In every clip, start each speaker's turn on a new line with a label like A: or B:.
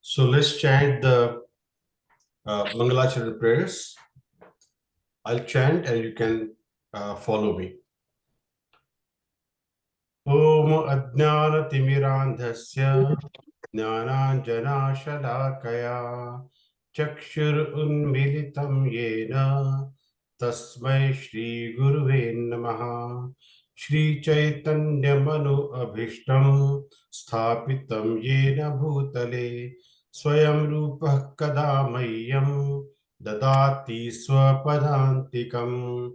A: So let's chant the Mangalacharya prayers. I'll chant and you can follow me. Om Ajnana Timirandhasya Jnananjanashalakaya Chakshur Unmilitam Yena Tasmai Shri Guruve Namaha. Shri Chaitanya Manu Abhishtam Sthapitam Yena Bhutale Swayam Rupa Kada Mayyam Dadati Swapadantikam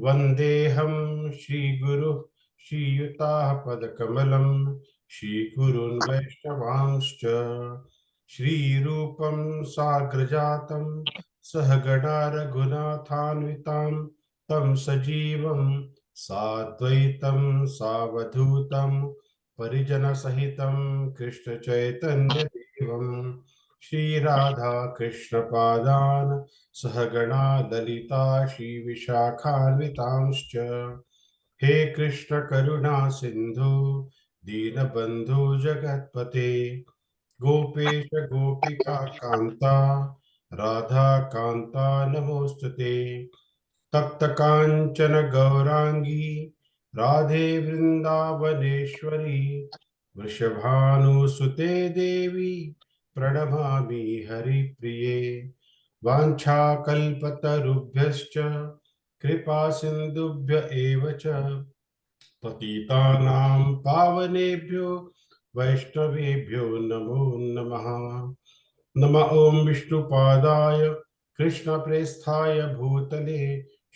A: Vandeham Shri Guru Shri Yuta Padakamalam Shri Gurun Vaishnavanscha Shri Rupam Sagrajatam Sahagada Raghunathanvitam Tam Sajivam Sadvaitam Savadhutam Parijana Sahitam Krishna Chaitanya Devam Shri Radha Krishna Padan Sahagana Dalita Shri Vishakhanvitanscha हे कृष्ण करुणा सिंधु दीनबंधु जगतपते गोपेश गोपिका कांता राधा कांता नमोस्तुते तप्त कांचन गौरांगी राधे वृंदावनेश्वरी वृषभानुसुते देवी प्रणमामि हरिप्रिये वाञ्छाकल्पतरुभ्यश्च कृपा सिंधुभ्य एव च पतितानां पावनेभ्यो वैष्णवेभ्यो नमो नमः। नमः ओम विष्णुपादाय कृष्णप्रेष्ठाय भूतले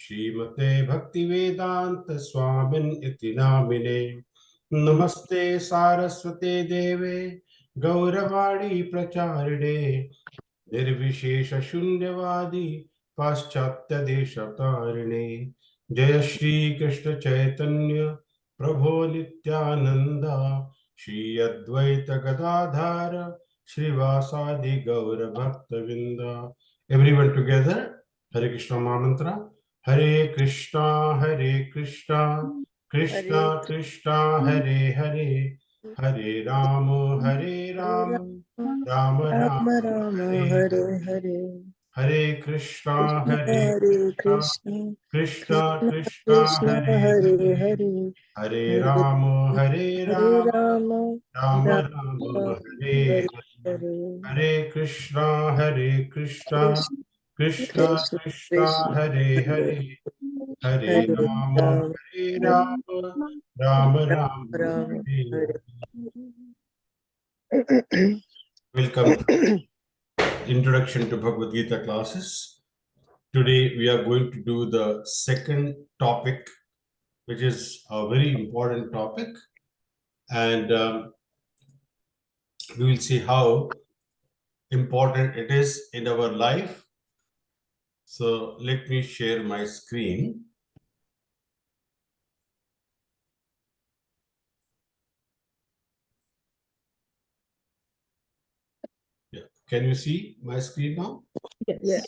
A: श्रीमते भक्तिवेदांत स्वामिन् इति नामिने। नमस्ते सारस्वते देवे गौरवाणी प्रचारिणे निर्विशेष शून्यवादी पाश्चात्य देशतारिणे। जय श्री कृष्ण चैतन्य प्रभो नित्यानंद श्री अद्वैत गदाधर श्रीवासादि गौर भक्तवृंद। एवरीवन टुगेदर हरे कृष्ण महामंत्र। हरे कृष्णा कृष्णा कृष्णा हरे हरे हरे राम राम राम हरे
B: हरे
A: हरे कृष्णा
B: हरे Krishna
A: Krishna Krishna
B: Krishna
A: Hare
B: Hare
A: Hare
B: Hare
A: Hare Ram Ram Ram Ram Hare
B: Hare
A: Hare Krishna Krishna Krishna
B: Krishna
A: Krishna
B: Krishna
A: Hare Hare Hare
B: Hare
A: Ram
B: Ram
A: Ram Ram Ram
B: Ram
A: Hare
B: Hare
A: Welcome to Introduction to Bhagavad Gita classes. Today we are going to do the second topic, which is a very important topic, and we will see how important it is in our life. So let me share my screen. Yeah. Can you see my screen now?
B: Yes.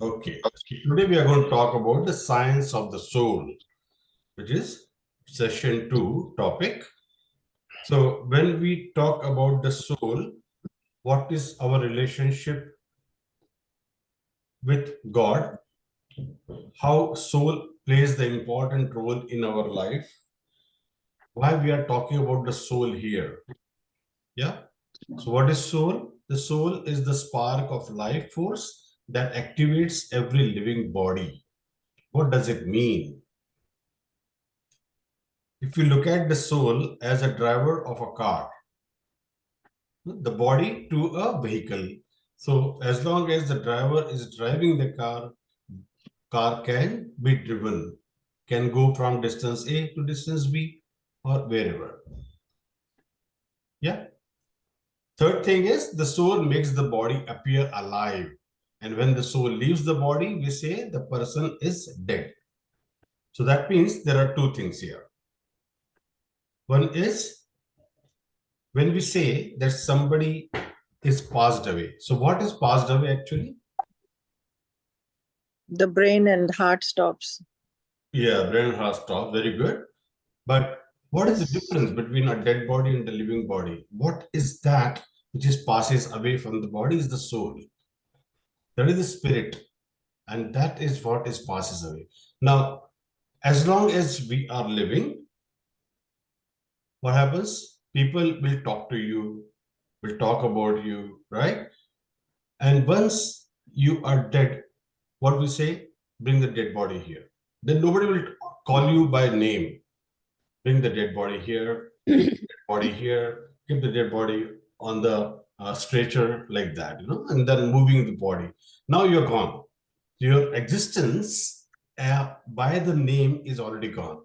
A: Okay. Today we are going to talk about the science of the soul, which is session 2 topic. So when we talk about the soul, what is our relationship with God, how soul plays the important role in our life, why we are talking about the soul here. Yeah. So what is soul? The soul is the spark of life force that activates every living body. What does it mean? If you look at the soul as a driver of a car, the body to a vehicle. So as long as the driver is driving the car can be driven, can go from distance A to distance B or wherever. Yeah. Third thing is the soul makes the body appear alive. And when the soul leaves the body, we say the person is dead. So that means there are two things here. One is when we say that somebody is passed away. So what is passed away actually?
B: The brain and heart stops.
A: Yeah, brain has stopped. Very good. But What is the difference between a dead body and a living body? What is that which is passes away from the body is the soul. That is the spirit, and that is what is passes away. Now, as long as we are living, what happens? People will talk to you, will talk about you, right? And once you are dead, what we say? Bring the dead body here. Then nobody will call you by name. Bring the dead body here, keep the dead body here, keep the dead body on the stretcher like that, and then moving the body. Now you're gone. Your existence by the name is already gone.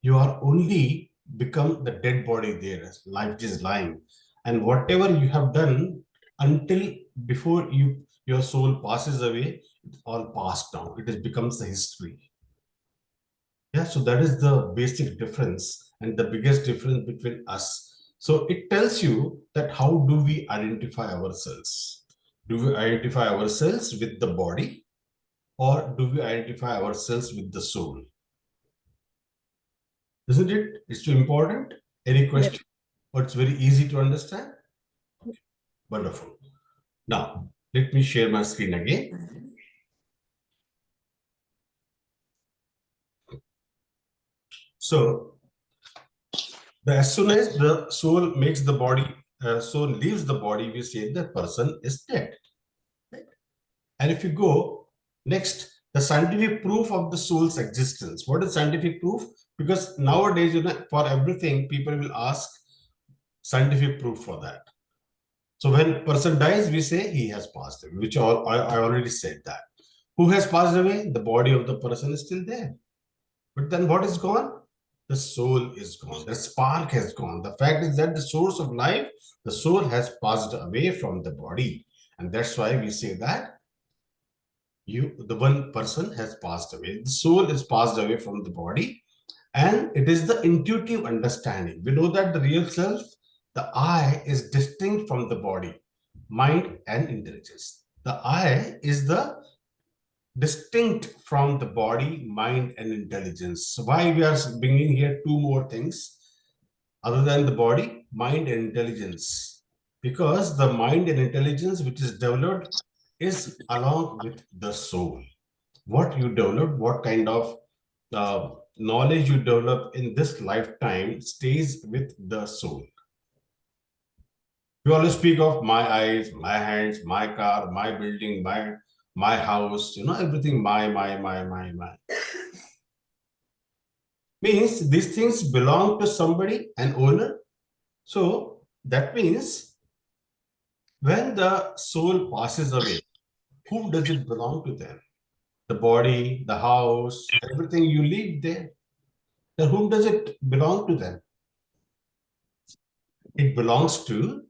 A: You are only become the dead body there, life is lying. And whatever you have done until before your soul passes away, it's all passed now. It becomes the history. Yeah, so that is the basic difference and the biggest difference between us. So it tells you that how do we identify ourselves? Do we identify ourselves with the body, or do we identify ourselves with the soul? Isn't it? It's too important. Any question? Or it's very easy to understand? Okay. Wonderful. Now, let me share my screen again. So, as soon as the soul makes the body, soul leaves the body, we say the person is dead. Right? And if you go next, the scientific proof of the soul's existence. What is scientific proof? Because nowadays, for everything, people will ask scientific proof for that. So when person dies, we say he has passed away, which I already said that. Who has passed away? The body of the person is still there. But then what is gone? The soul is gone. The spark has gone. The fact is that the source of life, the soul has passed away from the body. And that's why we say that the one person has passed away. The soul is passed away from the body. And it is the intuitive understanding. We know that the real self, the I, is distinct from the body, mind, and intelligence. The I is the distinct from the body, mind, and intelligence. So why we are bringing here two more things other than the body, mind, and intelligence? Because the mind and intelligence which is developed is along with the soul. What you develop, what kind of knowledge you develop in this lifetime stays with the soul. You always speak of my eyes, my hands, my car, my building, my house, everything my. Means these things belong to somebody, an owner. So that means when the soul passes away, who does it belong to then? The body, the house, everything you leave there. Then whom does it belong to then? It belongs to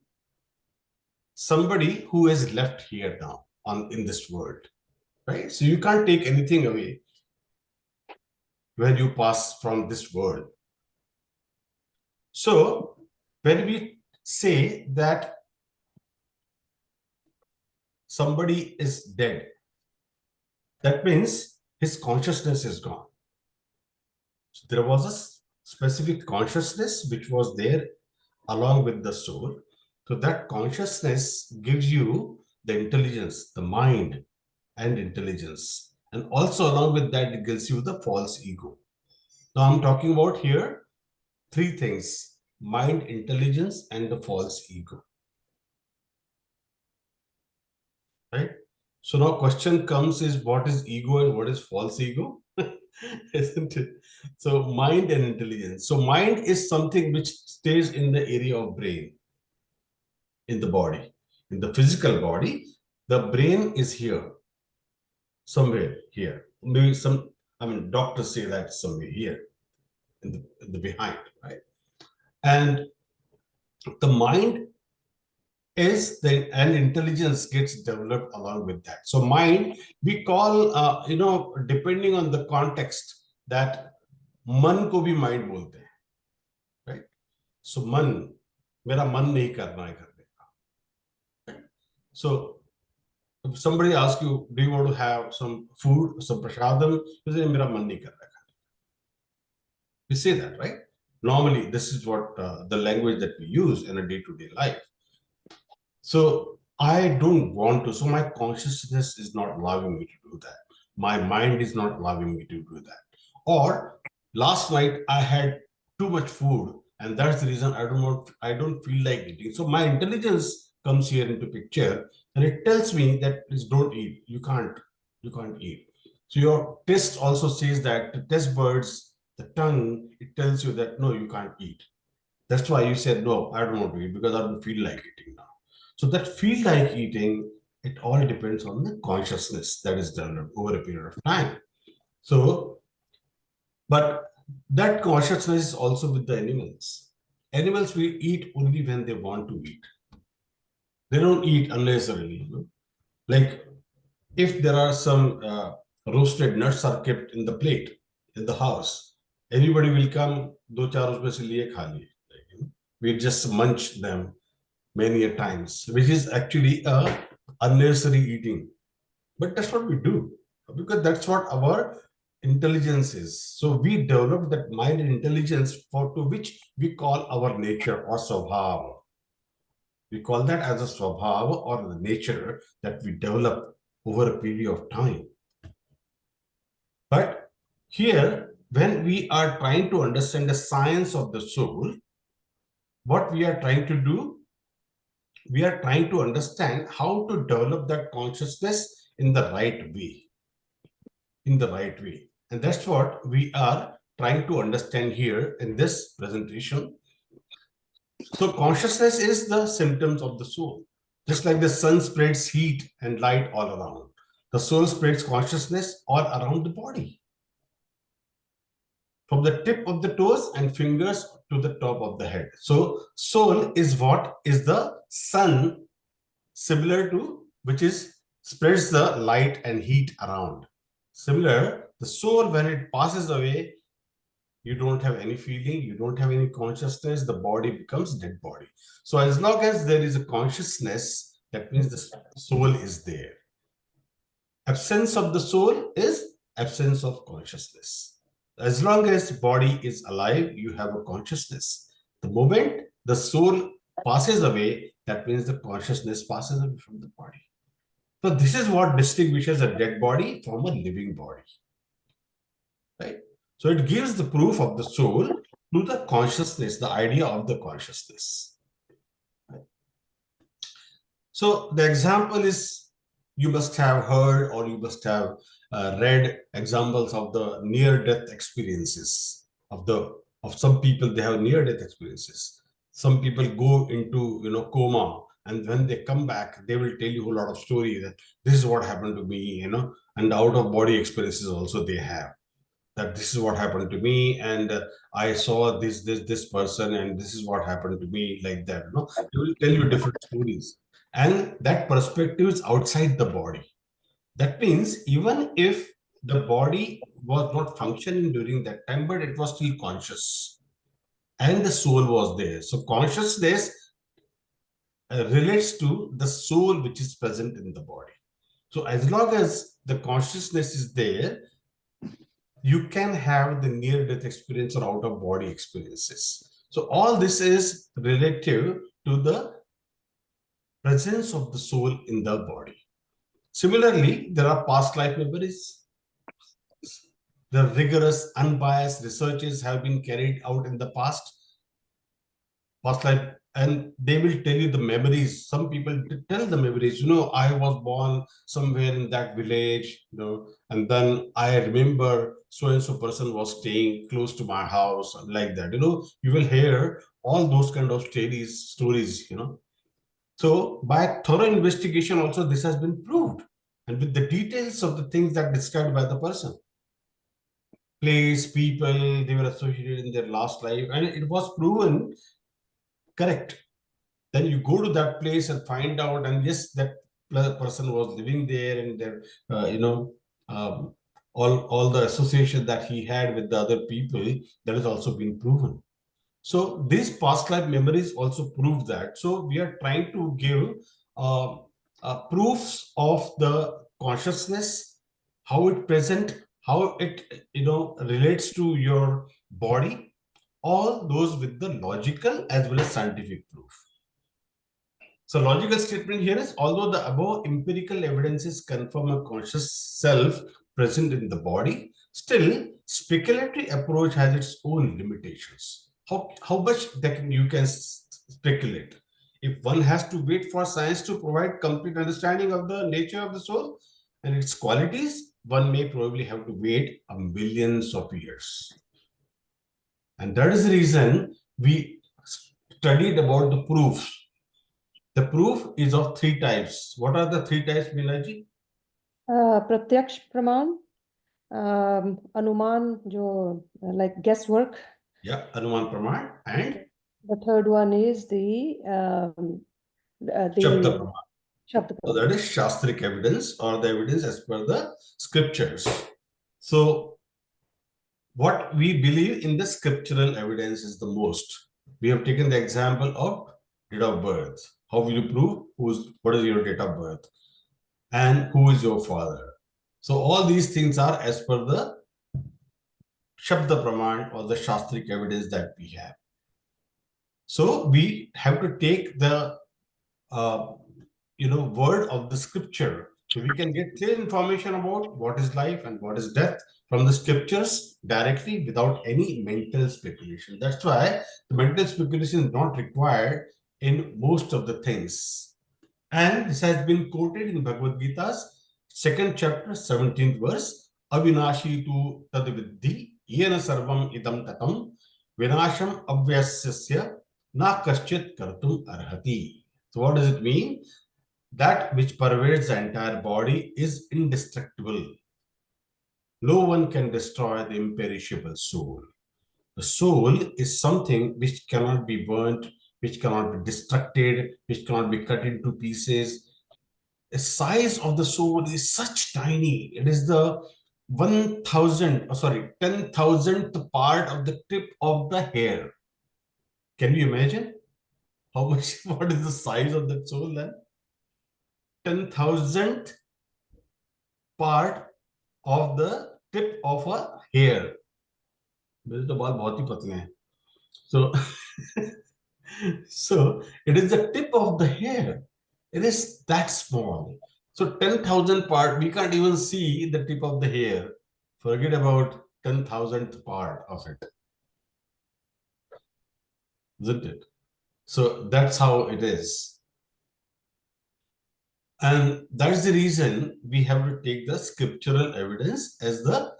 A: somebody who is left here now in this world, right? So you can't take anything away when you pass from this world. So when we say that somebody is dead, that means his consciousness is gone. So there was a specific consciousness which was there along with the soul. So that consciousness gives you the intelligence, the mind and intelligence. And also along with that, it gives you the false ego. Now I'm talking about here three things: mind, intelligence, and the false ego. Right? So now question comes is, what is ego and what is false ego? Isn't it? So mind and intelligence. So mind is something which stays in the area of brain, in the body. In the physical body, the brain is here, somewhere here. Maybe doctors say that somewhere here, in the behind, right? And the mind is and intelligence gets developed along with that. So mind, we call, depending on the context, that मन को भी mind बोलते हैं, right? So मन, मेरा मन नहीं करना है करने का. So if somebody asks you, do you want to have some food, some prasadam? You say, मेरा मन नहीं कर रहा है. We say that, right? Normally, this is what the language that we use in a day-to-day life. So I don't want to. So my consciousness is not allowing me to do that. My mind is not allowing me to do that. Or last night I had too much food, and that's the reason I don't feel like eating. So my intelligence comes here into picture, and it tells me that please don't eat. You can't eat. So your test also says that the test buds, the tongue, it tells you that no, you can't eat. That's why you said no, I don't want to eat because I don't feel like eating now. So that feel like eating, it all depends on the consciousness that is developed over a period of time. So, but that consciousness is also with the animals. Animals will eat only when they want to eat. They don't eat unnecessarily. Like if there are some roasted nuts are kept in the plate in the house, everybody will come, दो चार उसमें से लिए खा लिए. We just munch them many a times, which is actually a unnecessary eating. But that's what we do because that's what our intelligence is. So we develop that mind and intelligence for to which we call our nature or swabhava. We call that as a swabhava or the nature that we develop over a period of time. But here, when we are trying to understand the science of the soul, what we are trying to do, we are trying to understand how to develop that consciousness in the right way. In the right way. And that's what we are trying to understand here in this presentation. So consciousness is the symptoms of the soul. Just like the sun spreads heat and light all around, the soul spreads consciousness all around the body. From the tip of the toes and fingers to the top of the head. So soul is what is the sun similar to, which is spreads the light and heat around. Similar, the soul, when it passes away, you don't have any feeling, you don't have any consciousness, the body becomes dead body. So as long as there is a consciousness, that means the soul is there. Absence of the soul is absence of consciousness. As long as body is alive, you have a consciousness. The moment the soul passes away, that means the consciousness passes away from the body. So this is what distinguishes a dead body from a living body. Right? So it gives the proof of the soul to the consciousness, the idea of the consciousness. Right? So the example is, you must have heard or you must have read examples of the near-death experiences of some people. They have near-death experiences. Some people go into coma, and when they come back, they will tell you a lot of story that this is what happened to me, and out-of-body experiences also they have. That this is what happened to me, and I saw this person, and this is what happened to me, like that. They will tell you different stories, and that perspective is outside the body. That means even if the body was not functioning during that time, but it was still conscious, and the soul was there. So consciousness relates to the soul which is present in the body. So as long as the consciousness is there, you can have the near-death experience or out-of-body experiences. So all this is relative to the presence of the soul in the body. Similarly, there are past life memories. The rigorous, unbiased researches have been carried out in the past life, and they will tell you the memories. Some people tell the memories, I was born somewhere in that village, and then I remember so and so person was staying close to my house, like that. You will hear all those kind of stories. So by thorough investigation also this has been proved, and with the details of the things that described by the person, place, people they were associated in their last life, and it was proven correct. Then you go to that place and find out, and yes, that person was living there, and there, um, all the association that he had with the other people, that has also been proven. So these past life memories also prove that. So we are trying to give uh, proofs of the consciousness, how it present, how it relates to your body, all those with the logical as well as scientific proof. So logical statement here is, although the above empirical evidences confirm a conscious self present in the body, still speculatory approach has its own limitations. How much that you can speculate? If one has to wait for science to provide complete understanding of the nature of the soul and its qualities, one may probably have to wait a millions of years. And that is the reason we studied about the proofs. The proof is of three types. What are the three types, Minaji?
C: Pratyaksh Praman, Anuman, like guesswork.
A: Yeah, Anuman Praman, and
C: the third one is the
A: Shabda Praman.
C: Shabda
A: So that is Shastric evidence, or the evidence as per the scriptures. So what we believe in the scriptural evidence is the most. We have taken the example of date of birth. How will you prove what is your date of birth and who is your father? So all these things are as per the Shabda Praman or the Shastric evidence that we have. So we have to take the word of the scripture, so we can get clear information about what is life and what is death from the scriptures directly without any mental speculation. That's why the mental speculation is not required in most of the things. And this has been quoted in Bhagavad Gita's 2nd chapter, 17th verse. Avinashi tu tadviddhi yena sarvam idam tatam vinasham avyasya na kaschit kartum arhati. So what does it mean? That which pervades the entire body is indestructible. No one can destroy the imperishable soul. The soul is something which cannot be burnt, which cannot be destructed, which cannot be cut into pieces. The size of the soul is such tiny. It is the 10,000th part of the tip of the hair. Can you imagine how much? What is the size of that soul then? 10,000th part of the tip of a hair. मेरे तो बाल बहुत ही पतले हैं. So, so it is the tip of the hair. It is that small. So 10,000 part, we can't even see the tip of the hair. Forget about 10,000th part of it. Isn't it? So that's how it is. And that's the reason we have to take the scriptural evidence as the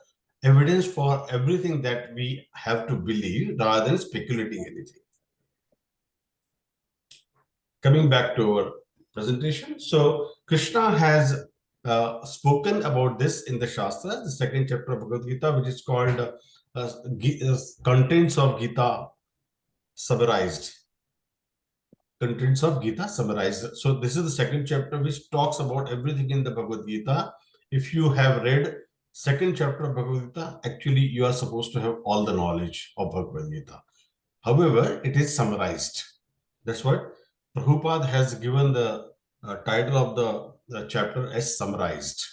A: evidence for everything that we have to believe rather than speculating anything. Coming back to our presentation. So Krishna has spoken about this in the Shastra, the 2nd chapter of Bhagavad Gita, which is called Contents of Gita Summarized. Contents of Gita Summarized. So this is the 2nd chapter which talks about everything in the Bhagavad Gita. If you have read 2nd chapter of Bhagavad Gita, actually you are supposed to have all the knowledge of Bhagavad Gita. However, it is summarized. That's what Prabhupada has given the title of the chapter as summarized.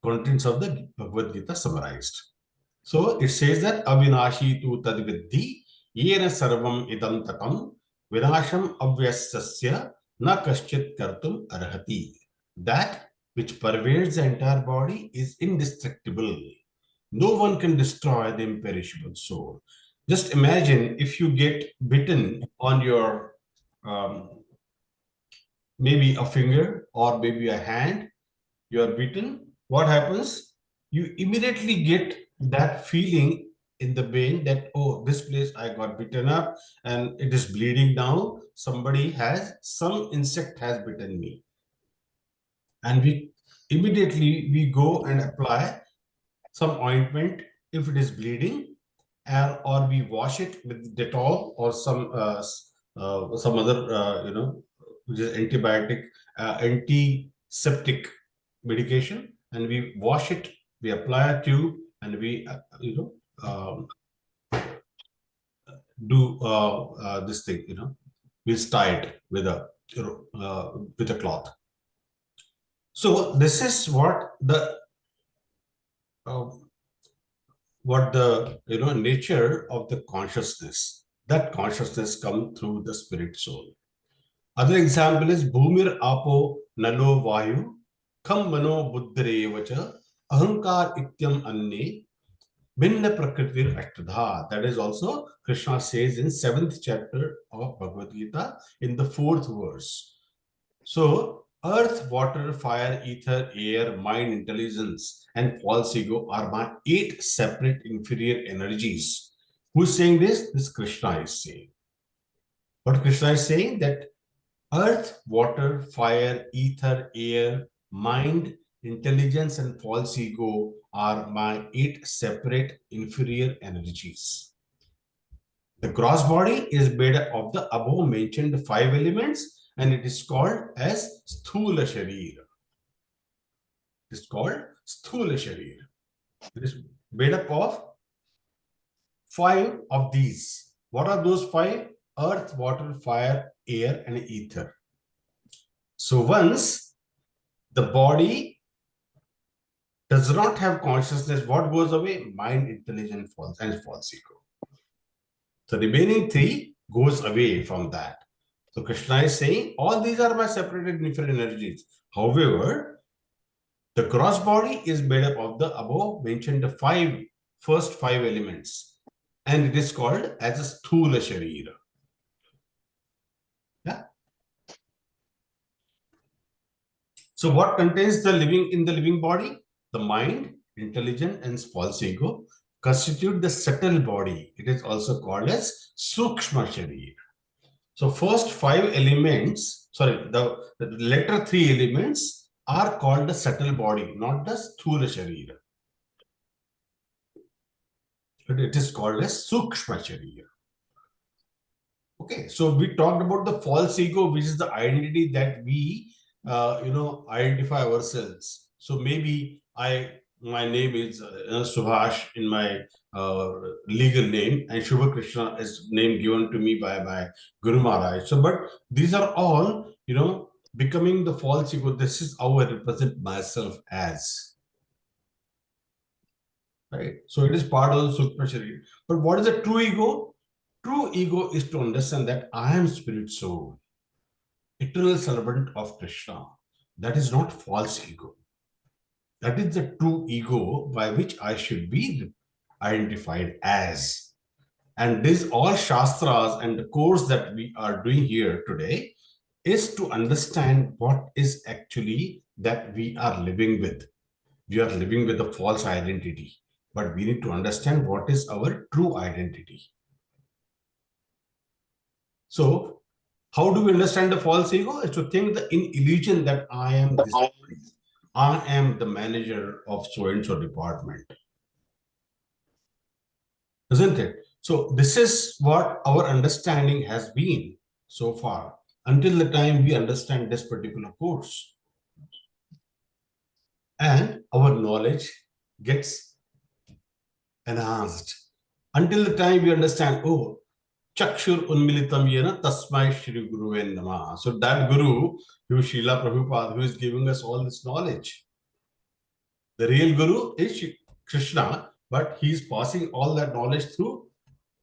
A: Contents of the Bhagavad Gita summarized. So it says that Avinashi tu tadviddhi yena sarvam idam tatam vinasham avyasya na kaschit kartum arhati. That which pervades the entire body is indestructible. No one can destroy the imperishable soul. Just imagine if you get bitten on your maybe a finger or maybe a hand, you are bitten. What happens? You immediately get that feeling in the brain that, oh, this place I got bitten up and it is bleeding now. Some insect has bitten me. And we immediately go and apply some ointment if it is bleeding, or we wash it with Dettol or some other which is antibiotic, antiseptic medication, and we wash it, we apply a tube, and we do this thing, we tie it with a cloth. So this is what what the nature of the consciousness. That consciousness comes through the spirit soul. Other example is Bhumir Apo Nalo Vayu Kham Mano Buddharevacha Ahankar Ityam Anne Bhinna Prakritir Ashtadha. That is also Krishna says in 7th chapter of Bhagavad Gita in the 4th verse. So, earth, water, fire, ether, air, mind, intelligence, and false ego are my 8 separate inferior energies. Who's saying this? This Krishna is saying. What Krishna is saying that earth, water, fire, ether, air, mind, intelligence, and false ego are my 8 separate inferior energies. The gross body is made up of the above mentioned 5 elements and it is called as Sthula Sharira. It is called Sthula Sharira. It is made up of 5 of these. What are those 5? Earth, water, fire, air, and ether. So once the body does not have consciousness, what goes away? Mind, intelligence, and false ego. The remaining 3 goes away from that. So Krishna is saying, all these are my separated inferior energies. However, the gross body is made up of the above mentioned first 5 elements. And it is called as a Sthula Sharira. Yeah. So what contains the living body? The mind, intelligence, and false ego constitute the subtle body. It is also called as Sukshma Sharira. So first 5 elements, the latter 3 elements are called the subtle body, not the Sthula Sharira. But it is called as Sukshma Sharira. Okay, so we talked about the false ego, which is the identity that we identify ourselves. So maybe my name is Subhash in my legal name, and Shubha Krishna is name given to me by my Guru Maharaj. So, but these are all, becoming the false ego. This is how I represent myself as. Right? So it is part of the Sukshma Sharira. But what is the true ego? True ego is to understand that I am spirit soul, eternal servant of Krishna. That is not false ego. That is the true ego by which I should be identified as. And these all Shastras and the course that we are doing here today is to understand what is actually that we are living with. We are living with a false identity, but we need to understand what is our true identity. So, how do we understand the false ego? Is to think in illusion that I am this. I am the manager of so-and-so department. Isn't it? So this is what our understanding has been so far until the time we understand this particular course. And our knowledge gets enhanced. Until the time we understand, oh, Chakshur Unmilitam Yena Tasmai Shri Guruven Namah. So that Guru, who is Srila Prabhupada, who is giving us all this knowledge. The real Guru is Krishna, but he is passing all that knowledge through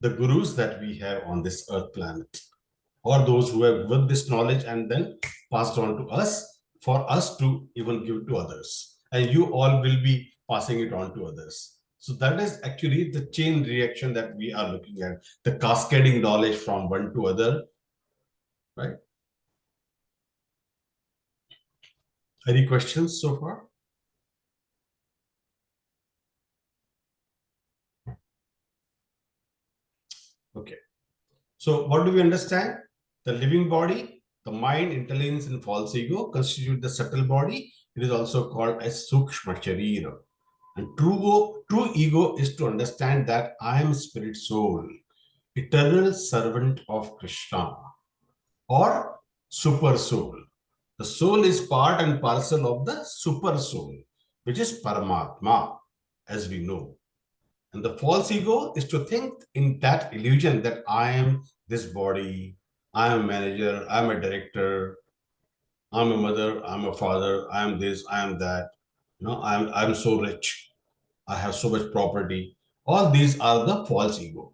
A: the Gurus that we have on this earth planet, or those who have with this knowledge and then passed on to us for us to even give to others. And you all will be passing it on to others. So that is actually the chain reaction that we are looking at, the cascading knowledge from one to other, right? Any questions so far? Okay. So what do we understand? The living body, the mind, intelligence, and false ego constitute the subtle body. It is also called as Sukshma Sharira. And true ego is to understand that I am spirit soul, eternal servant of Krishna, or super soul. The soul is part and parcel of the super soul, which is Paramatma, as we know. And the false ego is to think in that illusion that I am this body, I am a manager, I am a director, I am a mother, I am a father, I am this, I am that. I'm so rich. I have so much property. All these are the false ego.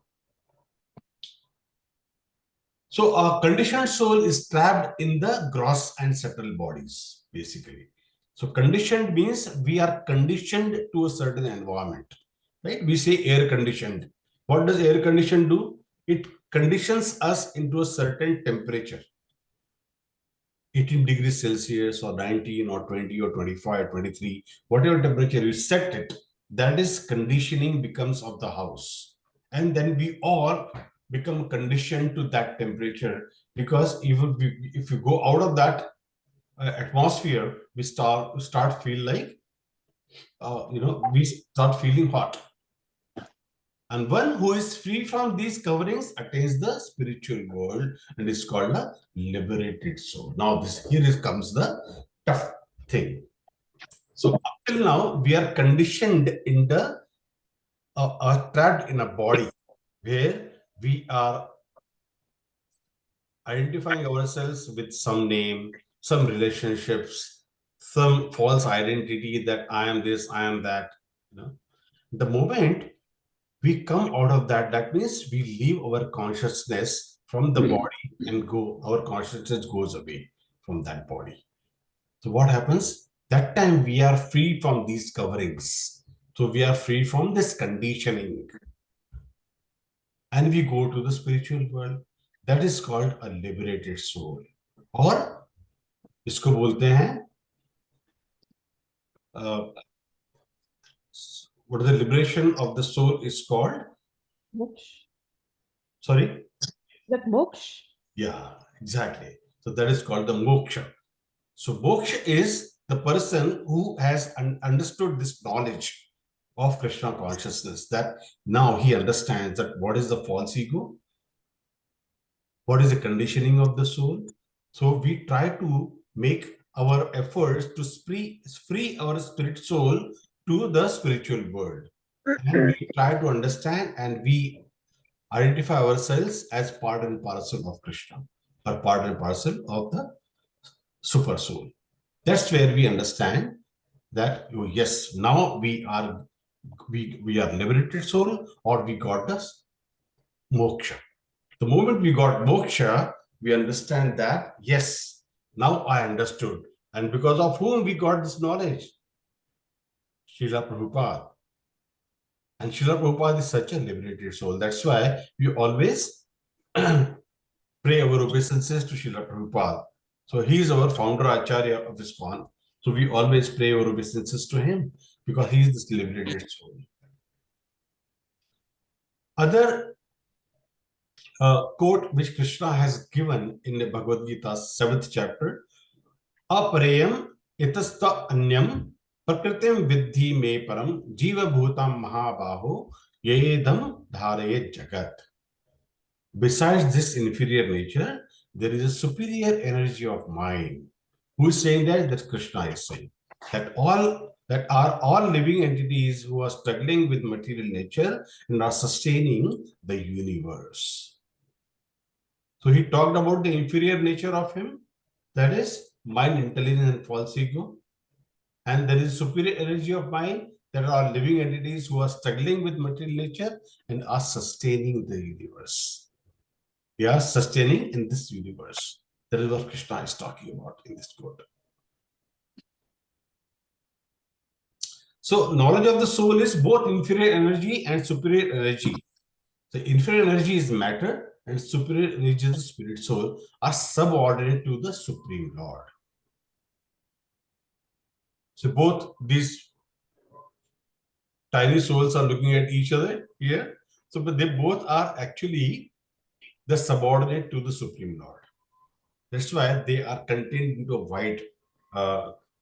A: So our conditioned soul is trapped in the gross and subtle bodies, basically. So conditioned means we are conditioned to a certain environment, right? We say air conditioned. What does air conditioned do? It conditions us into a certain temperature, 18 degrees Celsius or 19 or 20 or 25, 23, whatever temperature you set it, that is conditioning becomes of the house. And then we all become conditioned to that temperature, because if you go out of that atmosphere, we start feel like we start feeling hot. And one who is free from these coverings attains the spiritual world and is called a liberated soul. Now here comes the tough thing. So up till now we are conditioned in the trapped in a body where we are identifying ourselves with some name, some relationships, some false identity that I am this, I am that. The moment we come out of that, that means we leave our consciousness from the body and our consciousness goes away from that body. So what happens? That time we are free from these coverings. So we are free from this conditioning. And we go to the spiritual world. That is called a liberated soul. Or इसको बोलते हैं what the liberation of the soul is called?
C: Moksha.
A: Sorry?
C: That moksha?
A: Yeah, exactly. So that is called the moksha. So moksha is the person who has understood this knowledge of Krishna consciousness, that now he understands that what is the false ego, what is the conditioning of the soul. So we try to make our efforts to free our spirit soul to the spiritual world. And we try to understand and we identify ourselves as part and parcel of Krishna, or part and parcel of the super soul. That's where we understand that, oh, yes, now we are liberated soul, or we got the moksha. The moment we got moksha, we understand that, yes, now I understood. And because of whom we got this knowledge? Srila Prabhupada. And Srila Prabhupada is such a liberated soul. That's why we always pray our obeisances to Srila Prabhupada. So he is our founder Acharya of ISKCON. So we always pray our obeisances to him because he is this liberated soul. Other quote which Krishna has given in the Bhagavad Gita 7th chapter, Aparayam itasta anyam prakritim vidhi me param jiva bhutam mahabaho yedam dharayet jagat. Besides this inferior nature, there is a superior energy of mind. Who is saying that? That Krishna is saying that all living entities who are struggling with material nature and are sustaining the universe. So he talked about the inferior nature of him, that is mind, intelligence, and false ego. And there is superior energy of mind, that are living entities who are struggling with material nature and are sustaining the universe. We are sustaining in this universe. That is what Krishna is talking about in this quote. So knowledge of the soul is both inferior energy and superior energy. The inferior energy is matter and superior energy is the spirit soul, are subordinate to the Supreme Lord. So both these tiny souls are looking at each other here. So but they both are actually the subordinate to the Supreme Lord. That's why they are contained into a wide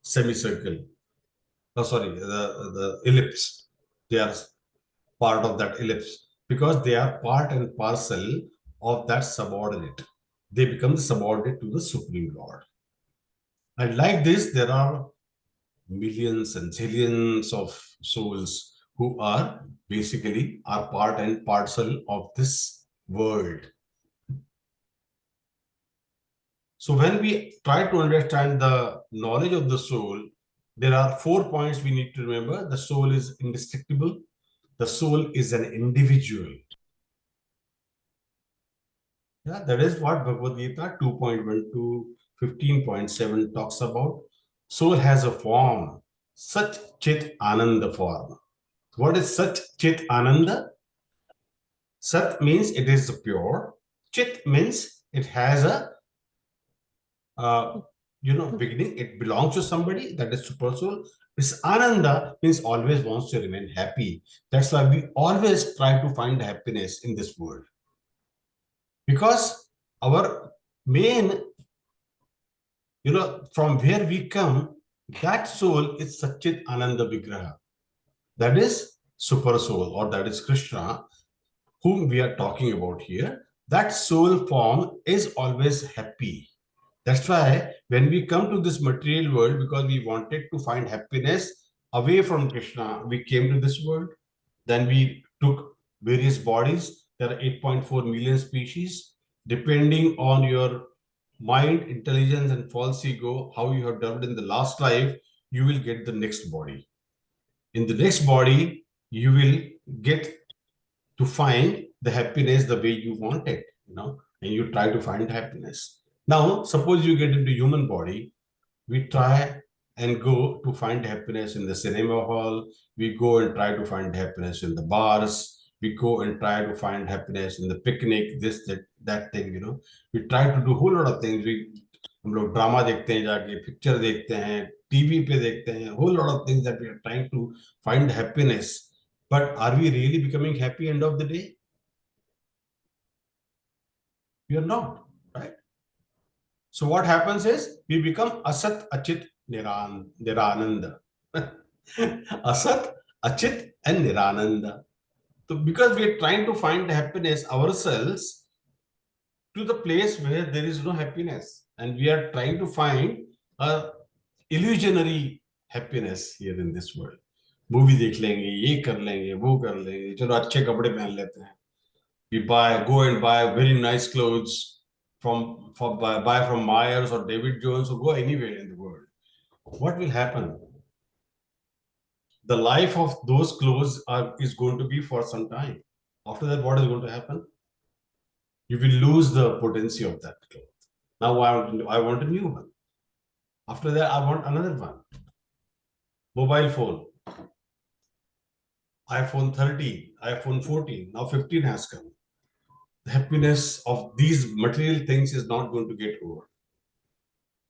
A: semicircle. Oh, sorry, the ellipse. They are part of that ellipse because they are part and parcel of that subordinate. They become the subordinate to the Supreme Lord. And like this, there are millions and zillions of souls who are basically part and parcel of this world. So when we try to understand the knowledge of the soul, there are 4 points we need to remember. The soul is indestructible. the soul is an individual. Yeah, that is what Bhagavad Gita 2.1 to 15.7 talks about. Soul has a form, Sat Chit Ananda form. What is Sat Chit Ananda? Sat means it is pure. Chit means it has a beginning. It belongs to somebody, that is super soul. This Ananda means always wants to remain happy. That's why we always try to find happiness in this world. Because our main, from where we come, that soul is Satchit Ananda Vigraha. That is super soul, or that is Krishna, whom we are talking about here. That soul form is always happy. That's why when we come to this material world, because we wanted to find happiness away from Krishna, we came to this world. Then we took various bodies. There are 8.4 million species. Depending on your mind, intelligence, and false ego, how you have developed in the last life, you will get the next body. In the next body, you will get to find the happiness the way you want it, and you try to find happiness. Now, suppose you get into human body, we try and go to find happiness in the cinema hall. We go and try to find happiness in the bars. We go and try to find happiness in the picnic, this, that thing, We try to do a whole lot of things. हम लोग drama देखते हैं जाके, picture देखते हैं, TV पे देखते हैं, whole lot of things that we are trying to find happiness. But are we really becoming happy end of the day? We are not, right? So what happens is we become Asat, Achit, Nirananda. Asat, Achit, and Nirananda. So because we are trying to find happiness ourselves to the place where there is no happiness, and we are trying to find a illusionary happiness here in this world. Movie देख लेंगे, ये कर लेंगे, वो कर लेंगे, चलो अच्छे कपड़े पहन लेते हैं. We go and buy very nice clothes buy from Myers or David Jones, or go anywhere in the world. What will happen? The life of those clothes is going to be for some time. After that, what is going to happen? You will lose the potency of that cloth. Now I want a new one. After that, I want another one. Mobile phone. iPhone 13, iPhone 14, now 15 has come. The happiness of these material things is not going to get over.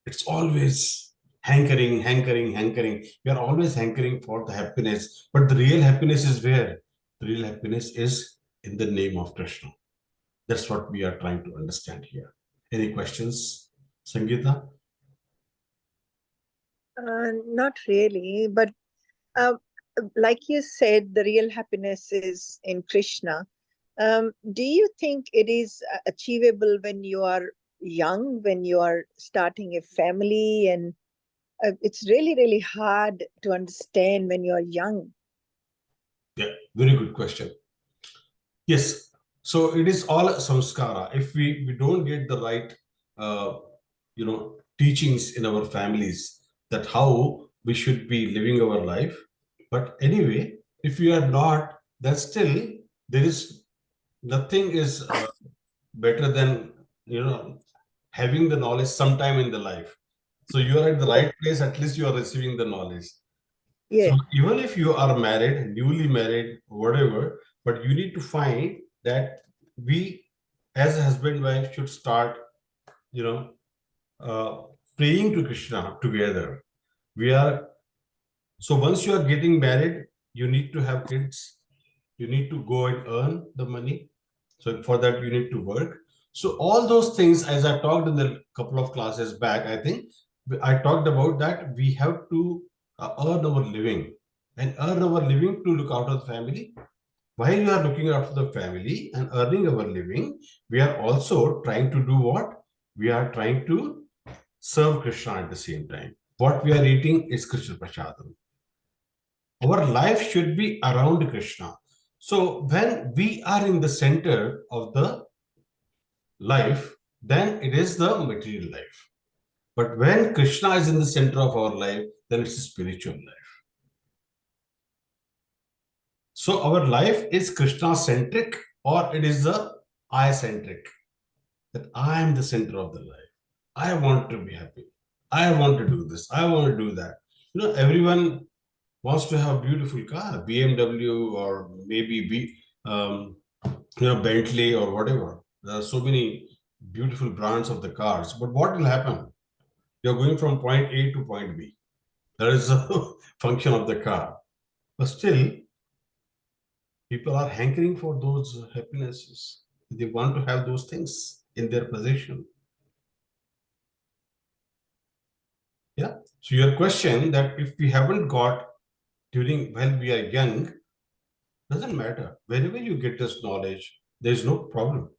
A: It's always hankering. We are always hankering for the happiness. But the real happiness is where? The real happiness is in the name of Krishna. That's what we are trying to understand here. Any questions, Sangeeta?
B: Not really, but like you said, the real happiness is in Krishna. Do you think it is achievable when you are young, when you are starting a family, and it's really, really hard to understand when you are young?
A: Yeah, very good question. Yes, so it is all samskara. If we don't get the right, teachings in our families, that how we should be living our life. But anyway, if we are not, then still there is nothing is better than having the knowledge sometime in the life. So you are at the right place, at least you are receiving the knowledge.
B: Yeah.
A: So even if you are married, newly married, whatever, but you need to find that we as a husband and wife should start praying to Krishna together. So once you are getting married, you need to have kids, you need to go and earn the money. So for that, you need to work. So all those things, as I talked in the couple of classes back, I think I talked about that we have to earn our living, and earn our living to look after the family. While you are looking after the family and earning our living, we are also trying to do what? We are trying to serve Krishna at the same time. What we are eating is Krishna Prasadam. Our life should be around Krishna. So when we are in the center of the life, then it is the material life. But when Krishna is in the center of our life, then it's a spiritual life. So our life is Krishna-centric or it is the I-centric. That I am the center of the life. I want to be happy. I want to do this. I want to do that. Everyone wants to have a beautiful car, BMW or maybe Bentley or whatever. There are so many beautiful brands of the cars. But what will happen? You're going from point A to point B. That is a function of the car. But still, people are hankering for those happinesses. They want to have those things in their possession. Yeah. So your question that if we haven't got while we are young, doesn't matter. Wherever you get this knowledge, there's no problem.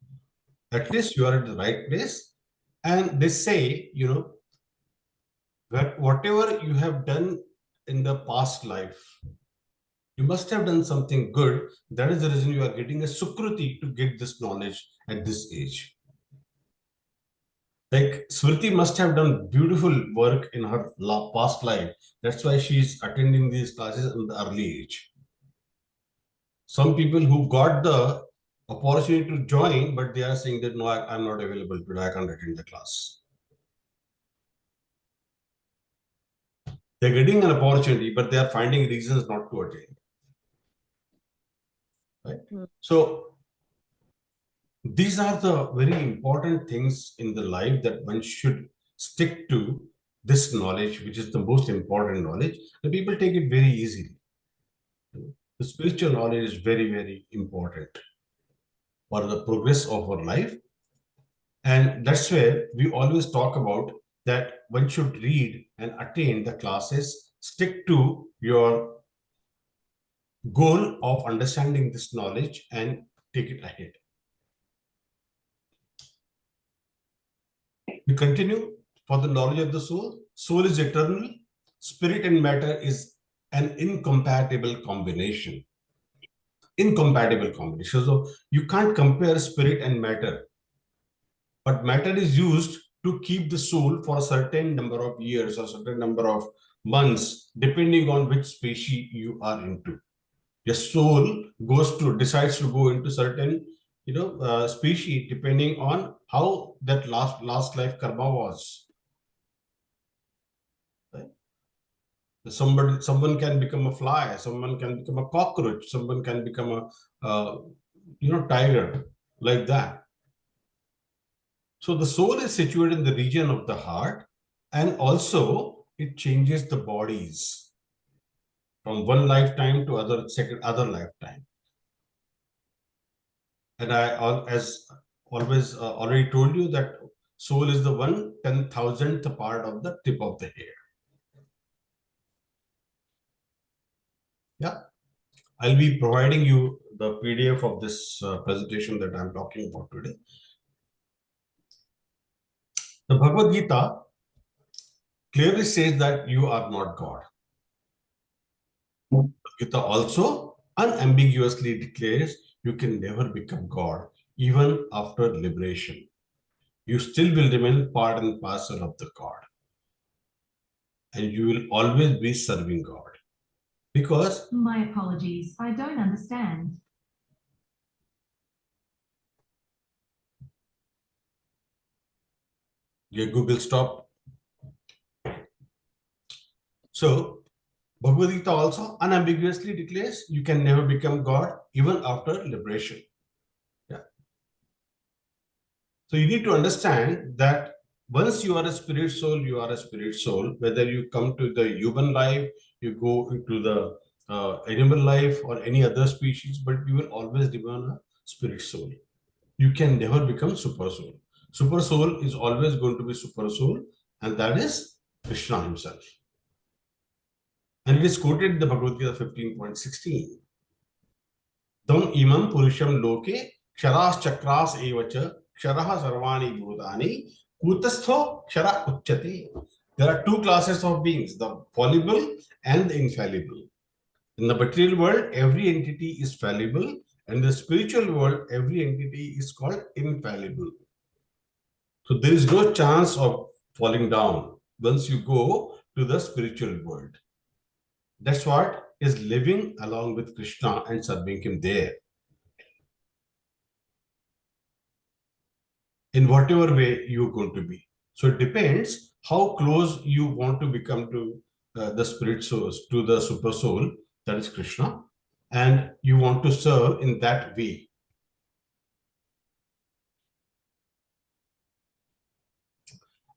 A: At least you are at the right place. And they say, that whatever you have done in the past life, you must have done something good. That is the reason you are getting a sukruti to get this knowledge at this age. Like Smriti must have done beautiful work in her past life. That's why she's attending these classes in the early age. Some people who got the opportunity to join, but they are saying that no, I'm not available today, I can't attend the class. They're getting an opportunity, but they are finding reasons not to attend. Right? So these are the very important things in the life that one should stick to this knowledge, which is the most important knowledge. The people take it very easily. The spiritual knowledge is very, very important for the progress of our life. And that's where we always talk about that one should read and attain the classes, stick to your goal of understanding this knowledge and take it ahead. We continue for the knowledge of the soul. Soul is eternal. Spirit and matter is an incompatible combination. Incompatible combination. So you can't compare spirit and matter. But matter is used to keep the soul for a certain number of years or certain number of months, depending on which species you are into. Your soul decides to go into certain species depending on how that last life karma was. Right? Someone can become a fly, someone can become a cockroach, someone can become a tiger, like that. So the soul is situated in the region of the heart, and also it changes the bodies from one lifetime to other lifetime. And I, as always, already told you that soul is the 1/10,000th part of the tip of the hair. Yeah, I'll be providing you the PDF of this presentation that I'm talking about today. The Bhagavad Gita clearly says that you are not God. Gita also unambiguously declares you can never become God even after liberation. You still will remain part and parcel of the God. And you will always be serving God. Because
D: my apologies, I don't understand.
A: your Google stopped. So Bhagavad Gita also unambiguously declares you can never become God even after liberation. Yeah. So you need to understand that once you are a spirit soul, you are a spirit soul. Whether you come to the human life, you go into the animal life or any other species, but you will always remain a spirit soul. You can never become super soul. Super soul is always going to be super soul, and that is Krishna himself. And it is quoted in the Bhagavad Gita 15.16. Tam imam purusham loke ksharas chakras evacha ksharaha sarvani bhutani kutastho kshara uchyate. There are two classes of beings, the fallible and the infallible. In the material world, every entity is fallible. In the spiritual world, every entity is called infallible. So there is no chance of falling down once you go to the spiritual world. That's what is living along with Krishna and serving him there. In whatever way you're going to be. So it depends how close you want to become to the spirit source, to the super soul, that is Krishna, and you want to serve in that way.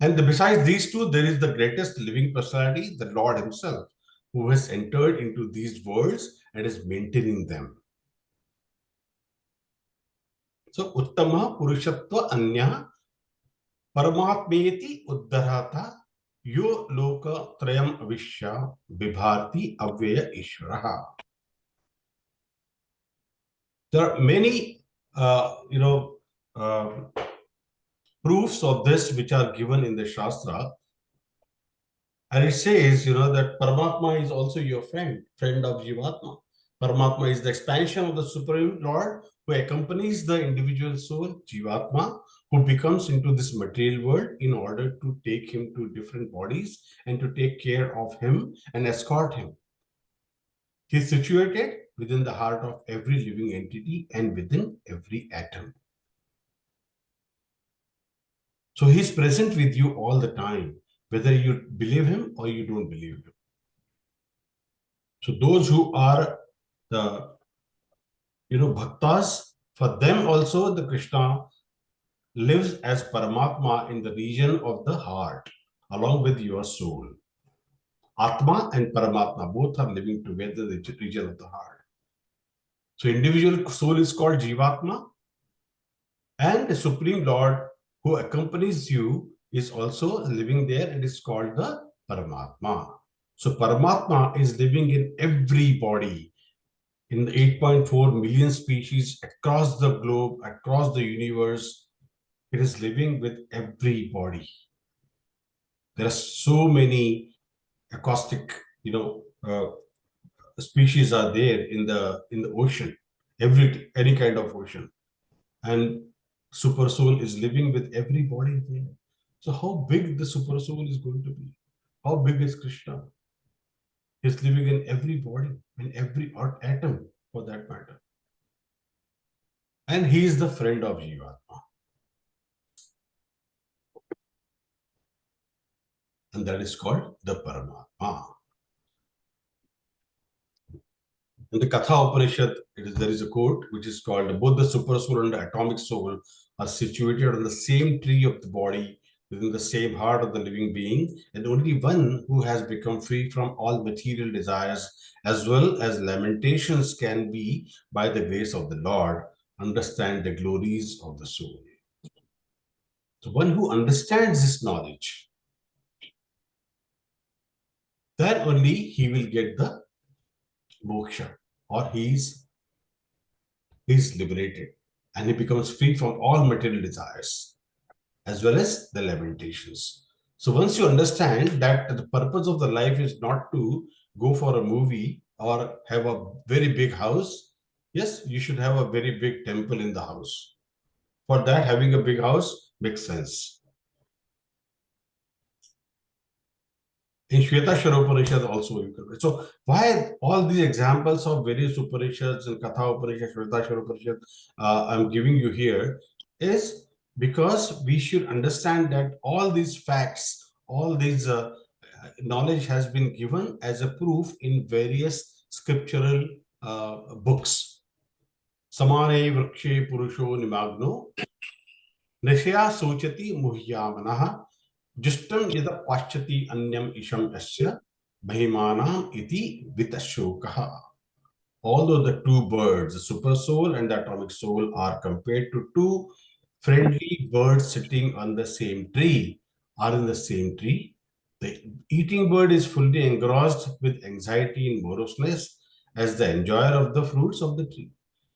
A: And besides these two, there is the greatest living personality, the Lord himself, who has entered into these worlds and is maintaining them. So, Uttama Purushatva Anya Paramatmeti Uddharata Yo Loka Trayam Avishya Vibharti Avyaya Ishvaraha. There are many, proofs of this which are given in the Shastra. And it says, that Paramatma is also your friend of Jivatma. Paramatma is the expansion of the Supreme Lord who accompanies the individual soul, Jivatma, who becomes into this material world in order to take him to different bodies and to take care of him and escort him. He is situated within the heart of every living entity and within every atom. So he is present with you all the time, whether you believe him or you don't believe him. So those who are the, bhaktas, for them also the Krishna lives as Paramatma in the region of the heart, along with your soul. Atma and Paramatma both are living together in the region of the heart. So individual soul is called Jivatma, and the Supreme Lord who accompanies you is also living there and is called the Paramatma. So Paramatma is living in every body, in the 8.4 million species across the globe, across the universe. It is living with every body. There are so many acoustic, species are there in the ocean, any kind of ocean, and super soul is living with everybody there. So how big the super soul is going to be? How big is Krishna? He's living in every body, in every atom for that matter. And he is the friend of Jivatma. And that is called the Paramatma. In the Katha Upanishad, there is a quote which is called, both the super soul and the atomic soul are situated on the same tree of the body, within the same heart of the living being, and only one who has become free from all material desires as well as lamentations can be, by the grace of the Lord, understand the glories of the soul. So one who understands this knowledge, then only he will get the moksha, or he's liberated and he becomes free from all material desires as well as the lamentations. So once you understand that the purpose of the life is not to go for a movie or have a very big house, yes, you should have a very big temple in the house. For that, having a big house makes sense. In Shvetashvara Upanishad also you can. So why all these examples of various Upanishads and Katha Upanishad, Shvetashvara Upanishad I'm giving you here is because we should understand that all these facts, all these knowledge has been given as a proof in various scriptural books. Samane vrikshe purusho nimagno nishya sochati muhyamanaha Justam yada paschati anyam isham asya mahimanam iti vitashokaha. Although the two birds, the super soul and the atomic soul, are compared to two friendly birds sitting on the same tree, are in the same tree, the eating bird is fully engrossed with anxiety and moroseness as the enjoyer of the fruits of the tree.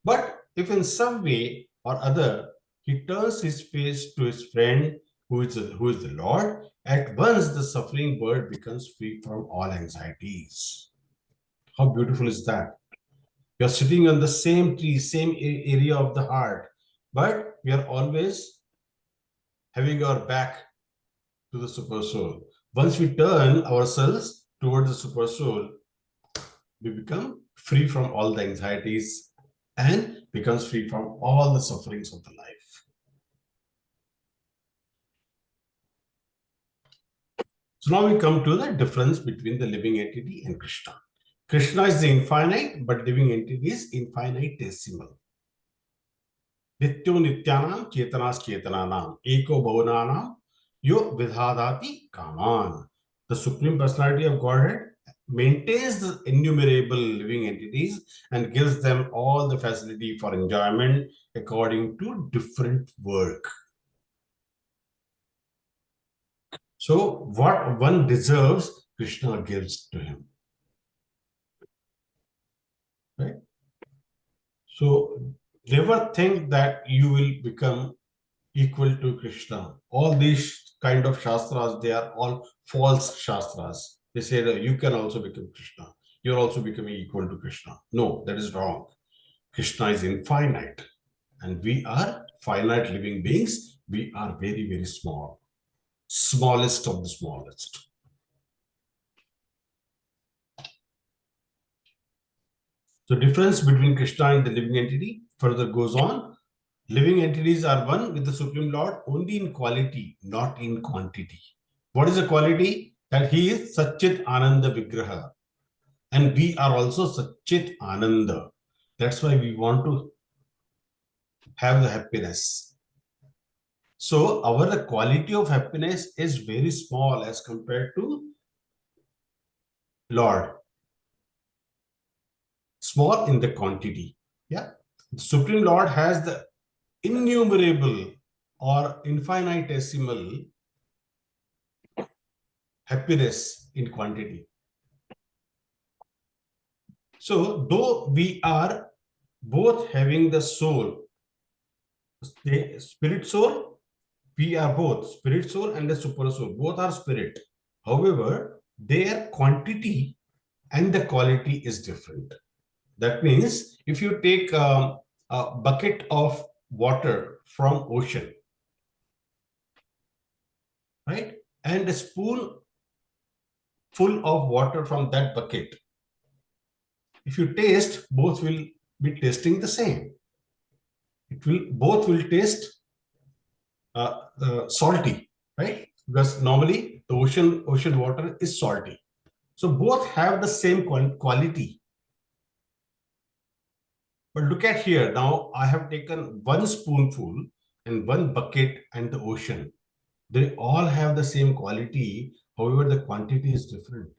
A: But if in some way or other he turns his face to his friend who is the Lord, at once the suffering bird becomes free from all anxieties. How beautiful is that? You're sitting on the same tree, same area of the heart, but we are always having our back to the super soul. Once we turn ourselves towards the super soul, we become free from all the anxieties and becomes free from all the sufferings of the life. So now we come to the difference between the living entity and Krishna. Krishna is the infinite, but living entity is infinitesimal. Nityo nityanam chetanas chetananam eko bhavananam yo vidhadati kaman. The Supreme Personality of Godhead maintains the innumerable living entities and gives them all the facility for enjoyment according to different work. So what one deserves, Krishna gives to him. Right? So never think that you will become equal to Krishna. All these kind of shastras, they are all false shastras. They say that you can also become Krishna. You're also becoming equal to Krishna. No, that is wrong. Krishna is infinite and we are finite living beings. We are very, very small. Smallest of the smallest. The difference between Krishna and the living entity further goes on. Living entities are one with the Supreme Lord only in quality, not in quantity. What is the quality? That he is Satchit Ananda Vigraha. And we are also Satchit Ananda. That's why we want to have the happiness. So our quality of happiness is very small as compared to Lord. Small in the quantity. Yeah. The Supreme Lord has the innumerable or infinitesimal happiness in quantity. So though we are both having the soul, the spirit soul, we are both spirit soul and the super soul, both are spirit. However, their quantity and the quality is different. That means if you take a bucket of water from ocean, right, and a spoon full of water from that bucket, if you taste, both will be tasting the same. Both will taste salty, right? Because normally the ocean water is salty. So both have the same quality. But look at here. Now I have taken one spoonful and one bucket and the ocean. They all have the same quality. However, the quantity is different.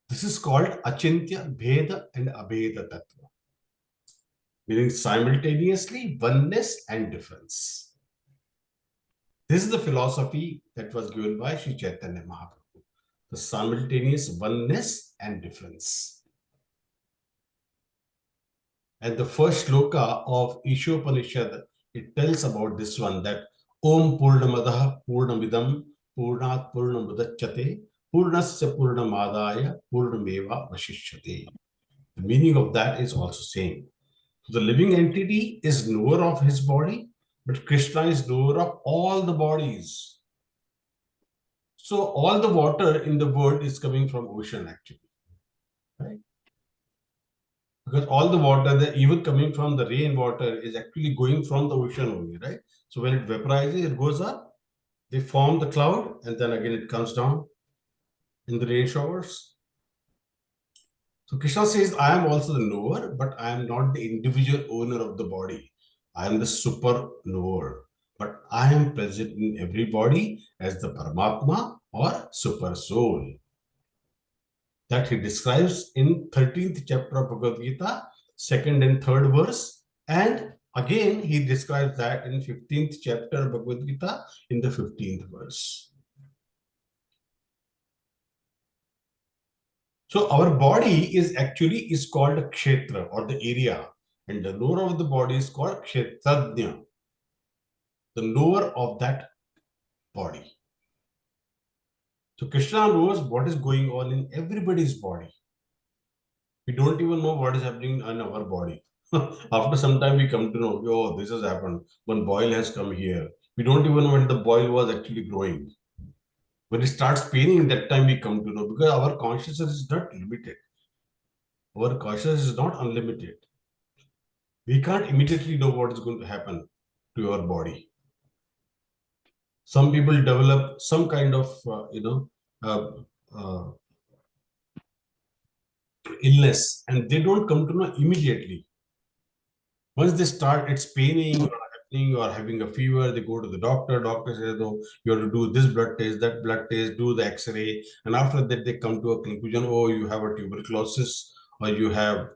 A: This is called Achintya, Bheda and Abheda Tattva. Meaning simultaneously oneness and difference. This is the philosophy that was given by Sri Chaitanya Mahaprabhu. The simultaneous oneness and difference. And the first shloka of Ishopanishad, it tells about this one, that Om Purnamadaha Purnamidam Purnat Purnamudachyate Purnasya Purnamadaya Purnameva Vashishyate. The meaning of that is also same. So the living entity is knower of his body, but Krishna is knower of all the bodies. So all the water in the world is coming from ocean actually, right? Because all the water, even coming from the rain water, is actually going from the ocean only, right? So when it vaporizes, it goes up, they form the cloud, and then again it comes down in the rain showers. So Krishna says, I am also the knower, but I am not the individual owner of the body. I am the super knower, but I am present in every body as the Paramatma or super soul. That he describes in 13th chapter of Bhagavad Gita, 2nd and 3rd verse. And again, he describes that in 15th chapter of Bhagavad Gita in the 15th verse. So our body is called a kshetra or the area, and the knower of the body is called kshetrajna, the knower of that body. So Krishna knows what is going on in everybody's body. We don't even know what is happening in our body. After some time, we come to know, oh, this has happened. One boil has come here. We don't even know when the boil was actually growing. When it starts paining, that time we come to know, because our consciousness is not limited. Our consciousness is not unlimited. We can't immediately know what is going to happen to your body. Some people develop some kind of, uh, uh, illness, and they don't come to know immediately. Once they start, it's paining or happening or having a fever, they go to the doctor. Doctor says, oh, you have to do this blood test, that blood test, do the X-ray, and after that they come to a conclusion. Oh, you have a tuberculosis, or you have,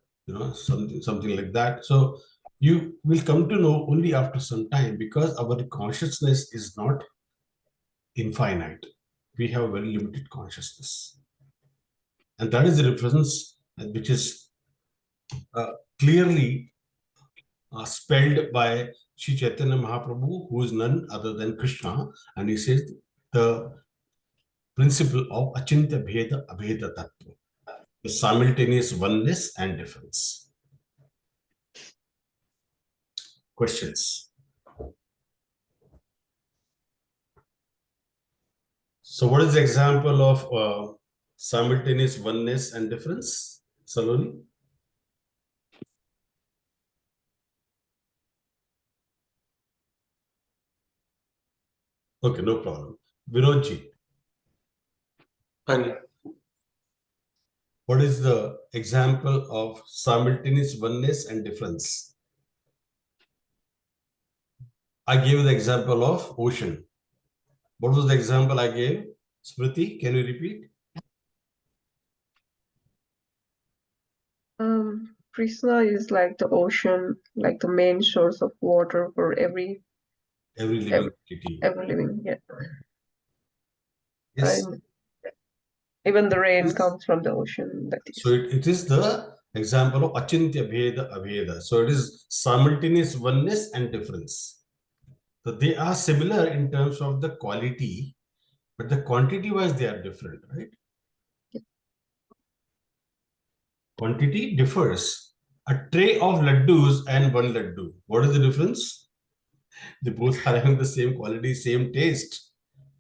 A: something like that. So you will come to know only after some time, because our consciousness is not infinite. We have a very limited consciousness, and that is the difference, which is clearly spelled by Sri Chaitanya Mahaprabhu, who is none other than Krishna, and he says the principle of Achintya Bheda Abheda Tattva, the simultaneous oneness and difference. Questions? So, what is the example of simultaneous oneness and difference, Saloni? Okay, no problem. Vinodji,
E: Fine.
A: what is the example of simultaneous oneness and difference? I gave the example of ocean. What was the example I gave? Smriti, can you repeat?
C: Krishna is like the ocean, like the main source of water for every
A: Living entity.
C: living. Yeah.
A: Yes.
C: And even the rain
A: Yes.
C: comes from the ocean. That is.
A: So it is the example of Achintya Bheda Abheda. So it is simultaneous oneness and difference. So they are similar in terms of the quality, but the quantity wise they are different, right?
C: Yeah.
A: Quantity differs. A tray of laddus and one laddu. What is the difference? They both are having the same quality, same taste,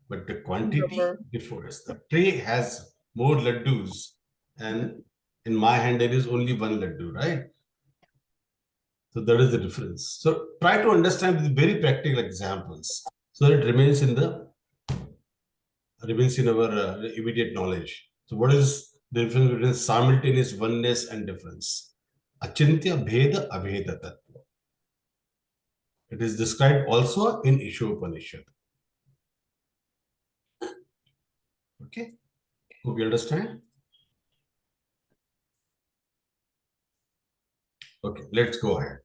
A: but the quantity
C: Number.
A: differs. The tray has more laddus, and in my hand there is only one laddu, right? So that is the difference. So try to understand with very practical examples, so that it remains in our immediate knowledge. So what is the difference between simultaneous oneness and difference? Achintya Bheda Abheda Tattva. It is described also in Ishopanishad. Okay, hope you understand. Okay, let's go ahead.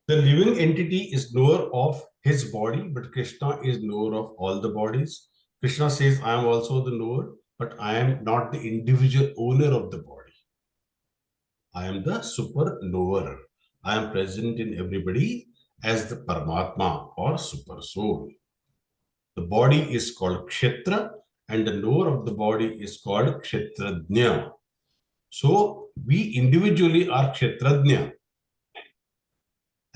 A: The living entity is knower of his body, but Krishna is knower of all the bodies. Krishna says, I am also the knower, but I am not the individual owner of the body. I am the super knower. I am present in everybody as the Paramatma or super soul. The body is called Kshetra, and the knower of the body is called Kshetrajna. So we individually are Kshetrajna,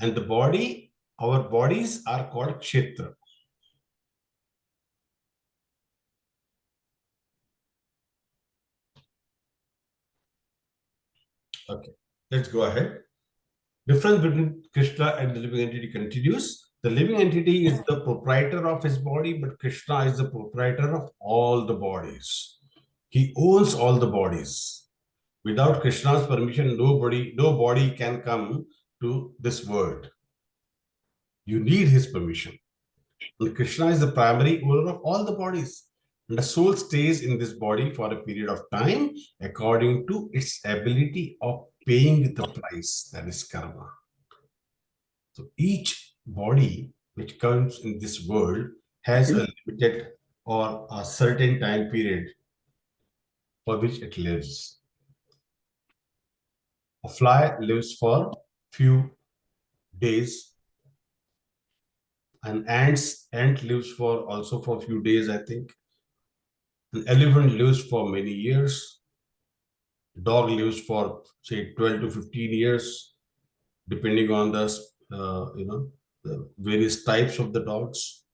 A: and the body, our bodies are called Kshetra. Okay, let's go ahead. Difference between Krishna and the living entity continues. The living entity is the proprietor of his body, but Krishna is the proprietor of all the bodies. He owns all the bodies. Without Krishna's permission, no body can come to this world. You need his permission. And Krishna is the primary owner of all the bodies. And the soul stays in this body for a period of time according to its ability of paying the price, that is karma. So each body which comes in this world has a limited or a certain time period for which it lives. A fly lives for few days. An ant lives for also for a few days, I think. An elephant lives for many years. Dog lives for say 12 to 15 years, depending on the the various types of the dogs.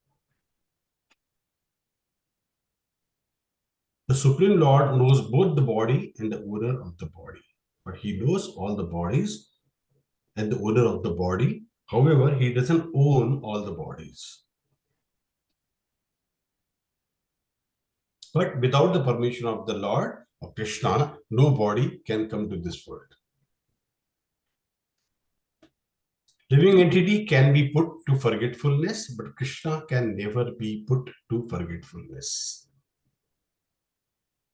A: The Supreme Lord knows both the body and the owner of the body. But he knows all the bodies and the owner of the body. However, he doesn't own all the bodies. But without the permission of the Lord, of Krishna, nobody can come to this world. Living entity can be put to forgetfulness, but Krishna can never be put to forgetfulness.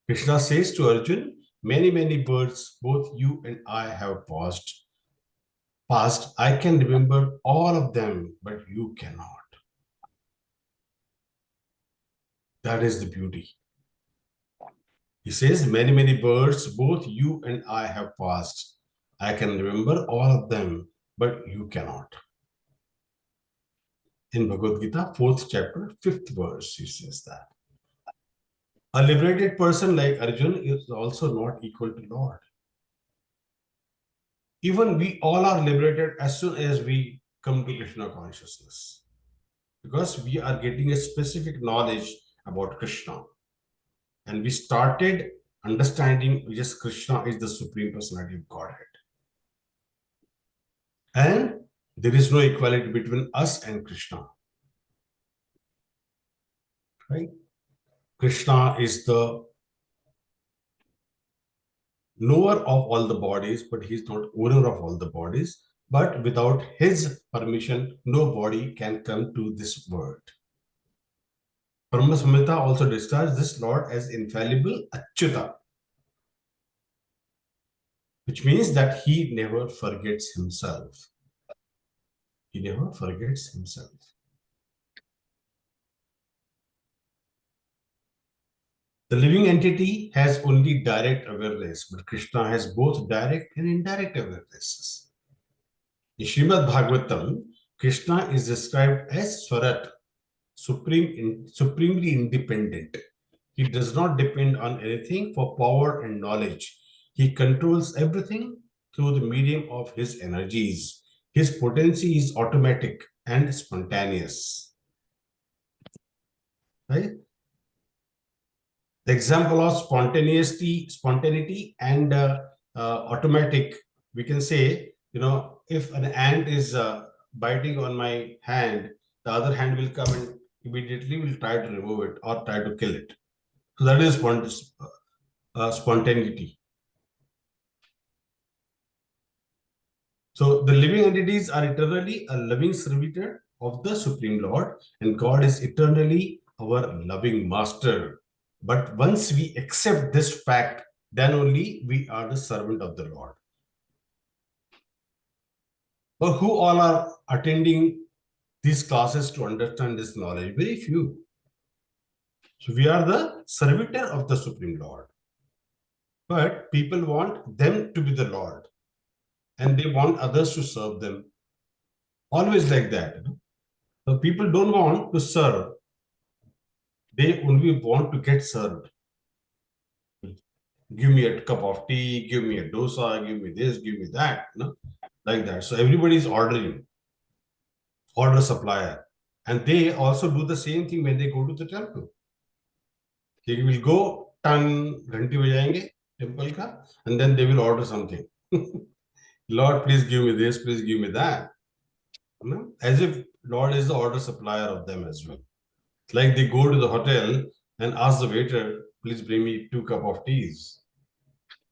A: Krishna says to Arjun, many, many births, both you and I have passed. I can remember all of them, but you cannot. That is the beauty. He says, many, many births, both you and I have passed. I can remember all of them, but you cannot. In Bhagavad Gita, 4th chapter, 5th verse, he says that. A liberated person like Arjun is also not equal to Lord. Even we all are liberated as soon as we come to Krishna consciousness, because we are getting a specific knowledge about Krishna. And we started understanding just Krishna is the Supreme Personality of Godhead. And there is no equality between us and Krishna. Right? Krishna is the knower of all the bodies, but he is not owner of all the bodies. But without his permission, nobody can come to this world. Brahma Samhita also describes this Lord as infallible Achyuta, which means that he never forgets himself. He never forgets himself. The living entity has only direct awareness, but Krishna has both direct and indirect awarenesses. In Srimad Bhagavatam, Krishna is described as Swarat, supremely independent. He does not depend on anything for power and knowledge. He controls everything through the medium of his energies. His potency is automatic and spontaneous. Right? The example of spontaneity and automatic, we can say, if an ant is biting on my hand, the other hand will come and immediately will try to remove it or try to kill it. So that is spontaneity. So the living entities are eternally a loving servitor of the Supreme Lord, and God is eternally our loving master. But once we accept this fact, then only we are the servant of the Lord. But who all are attending these classes to understand this knowledge? Very few. So we are the servitor of the Supreme Lord. But people want them to be the Lord, and they want others to serve them. Always like that. So people don't want to serve. They only want to get served. Give me a cup of tea, give me a dosa, give me this, give me that, like that. So everybody is ordering, order supplier. And they also do the same thing when they go to the temple. They will go, ghanti bajayenge, temple ka, and then they will order something. Lord, please give me this, please give me that. As if Lord is the order supplier of them as well. It's like they go to the hotel and ask the waiter, please bring me 2 cups of teas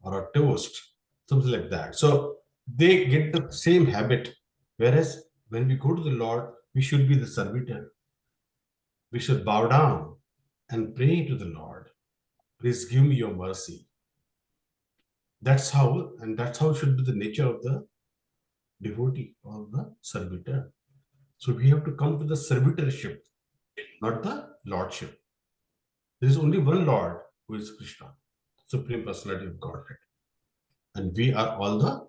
A: or a toast, something like that. So they get the same habit. Whereas when we go to the Lord, we should be the servitor. We should bow down and pray to the Lord. Please give me your mercy. That's how should be the nature of the devotee or the servitor. So we have to come to the servitorship, not the lordship. There is only one Lord, who is Krishna, Supreme Personality of Godhead. And we are all the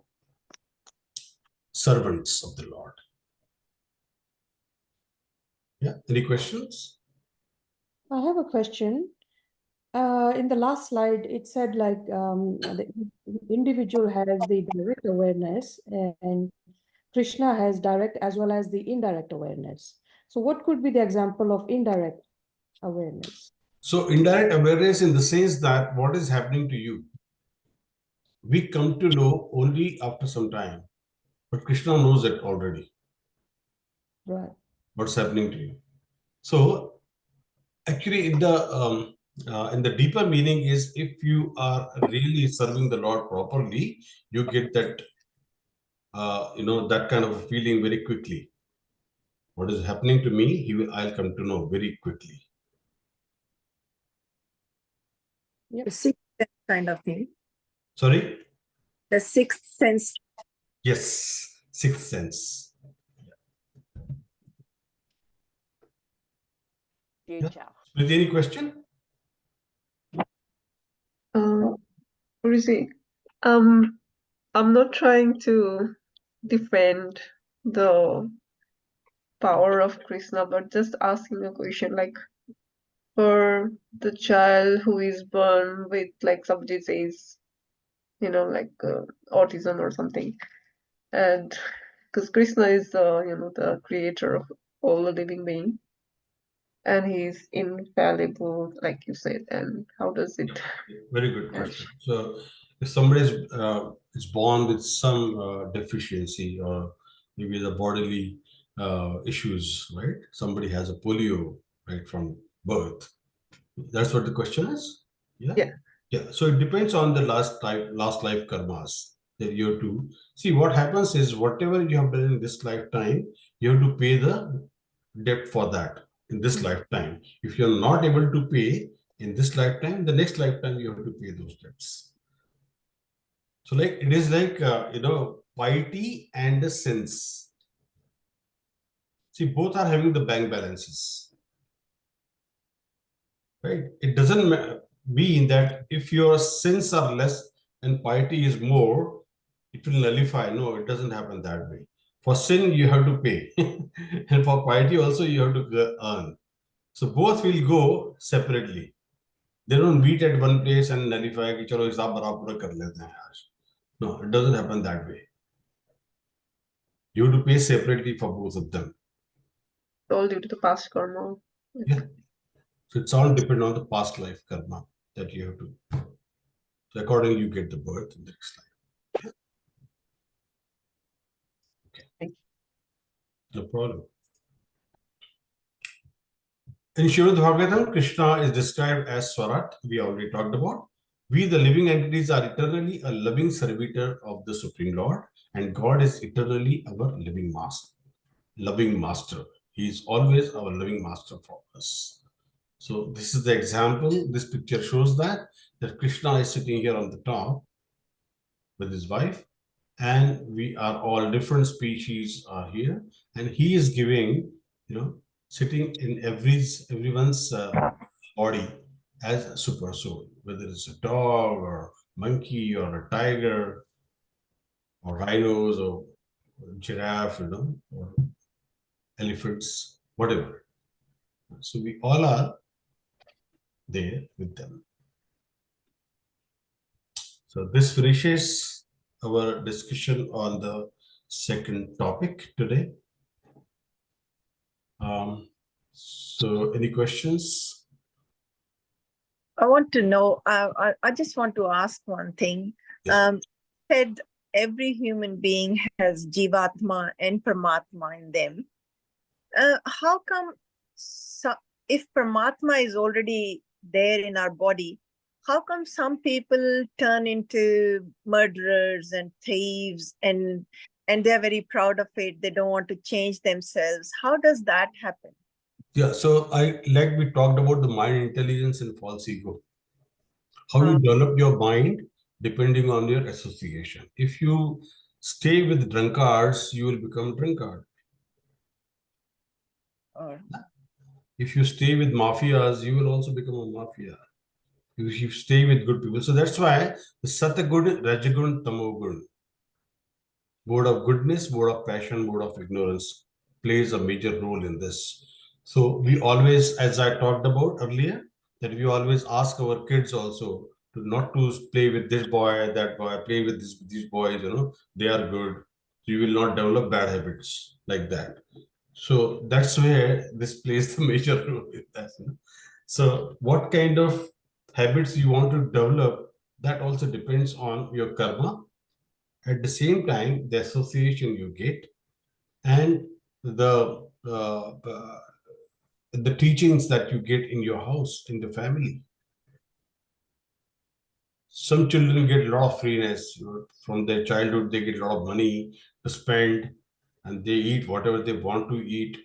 A: servants of the Lord. Yeah, any questions?
E: I have a question. In the last slide, it said like the individual has the direct awareness and Krishna has direct as well as the indirect awareness. So what could be the example of indirect awareness?
A: So indirect awareness in the sense that what is happening to you, we come to know only after some time. But Krishna knows it already,
E: Right.
A: what's happening to you. So actually, in the deeper meaning is if you are really serving the Lord properly, you get that that kind of a feeling very quickly. What is happening to me, I'll come to know very quickly.
B: The sixth sense kind of thing.
A: Sorry?
B: The sixth sense.
A: Yes, sixth sense.
F: Future.
A: With any question?
C: Rishi, I'm not trying to defend the power of Krishna, but just asking a question, like for the child who is born with like some disease, like autism or something, and because Krishna is the creator of all the living being, and he's infallible, like you said, and how does it
A: Very good
C: match?
A: question. So, if somebody is born with some deficiency or maybe the bodily issues, right? Somebody has a polio, right, from birth. That's what the question is. Yeah.
C: Yeah.
A: Yeah. So it depends on the last life karmas that you have to see. What happens is whatever you have done in this lifetime, you have to pay the debt for that in this lifetime. If you're not able to pay in this lifetime, the next lifetime you have to pay those debts. So like it is like piety and the sense. See, both are having the bank balances, right? It doesn't mean that if your sins are less and piety is more, it will nullify. No, it doesn't happen that way. For sin, you have to pay, and for piety also you have to earn. So both will go separately. They don't meet at one place and nullify कि चलो हिसाब बराबर कर लेते हैं आज. No, it doesn't happen that way. You have to pay separately for both of them.
C: all due to the past karma?
A: Yeah. So it's all depend on the past life karma that you have to. So accordingly, you get the birth in the next life. Okay. No problem. In Srimad Bhagavatam, Krishna is described as Swarat, we already talked about. We, the living entities, are eternally a loving servitor of the Supreme Lord, and God is eternally our living master. Loving master. He is always our loving master for us. So this is the example. This picture shows that Krishna is sitting here on the top with his wife, and we are all different species are here, and he is giving, sitting in everyone's body as a super soul, whether it's a dog or monkey or a tiger or rhinos or giraffe, or elephants, whatever. So we all are there with them. So this finishes our discussion on the second topic today. So any questions?
B: I want to know, I just want to ask one thing.
A: Yes.
B: Said every human being has Jivatma and Paramatma in them. How come, if Paramatma is already there in our body, how come some people turn into murderers and thieves and they're very proud of it? They don't want to change themselves. How does that happen?
A: Yeah, so we talked about the mind intelligence and false ego. How you develop your mind depending on your association. If you stay with drunkards, you will become drunkard. If you stay with mafias, you will also become a mafia. If you stay with good people. So that's why the Satagun, Rajagun, Tamogun, mode of goodness, mode of passion, mode of ignorance plays a major role in this. So we always, as I talked about earlier, that we always ask our kids also to not to play with this boy, that boy, play with these boys, they are good. So you will not develop bad habits like that. So that's where this plays the major role in that. So what kind of habits you want to develop, that also depends on your karma. At the same time, the association you get and the teachings that you get in your house, in the family. Some children get a lot of freeness, from their childhood. They get a lot of money to spend, and they eat whatever they want to eat.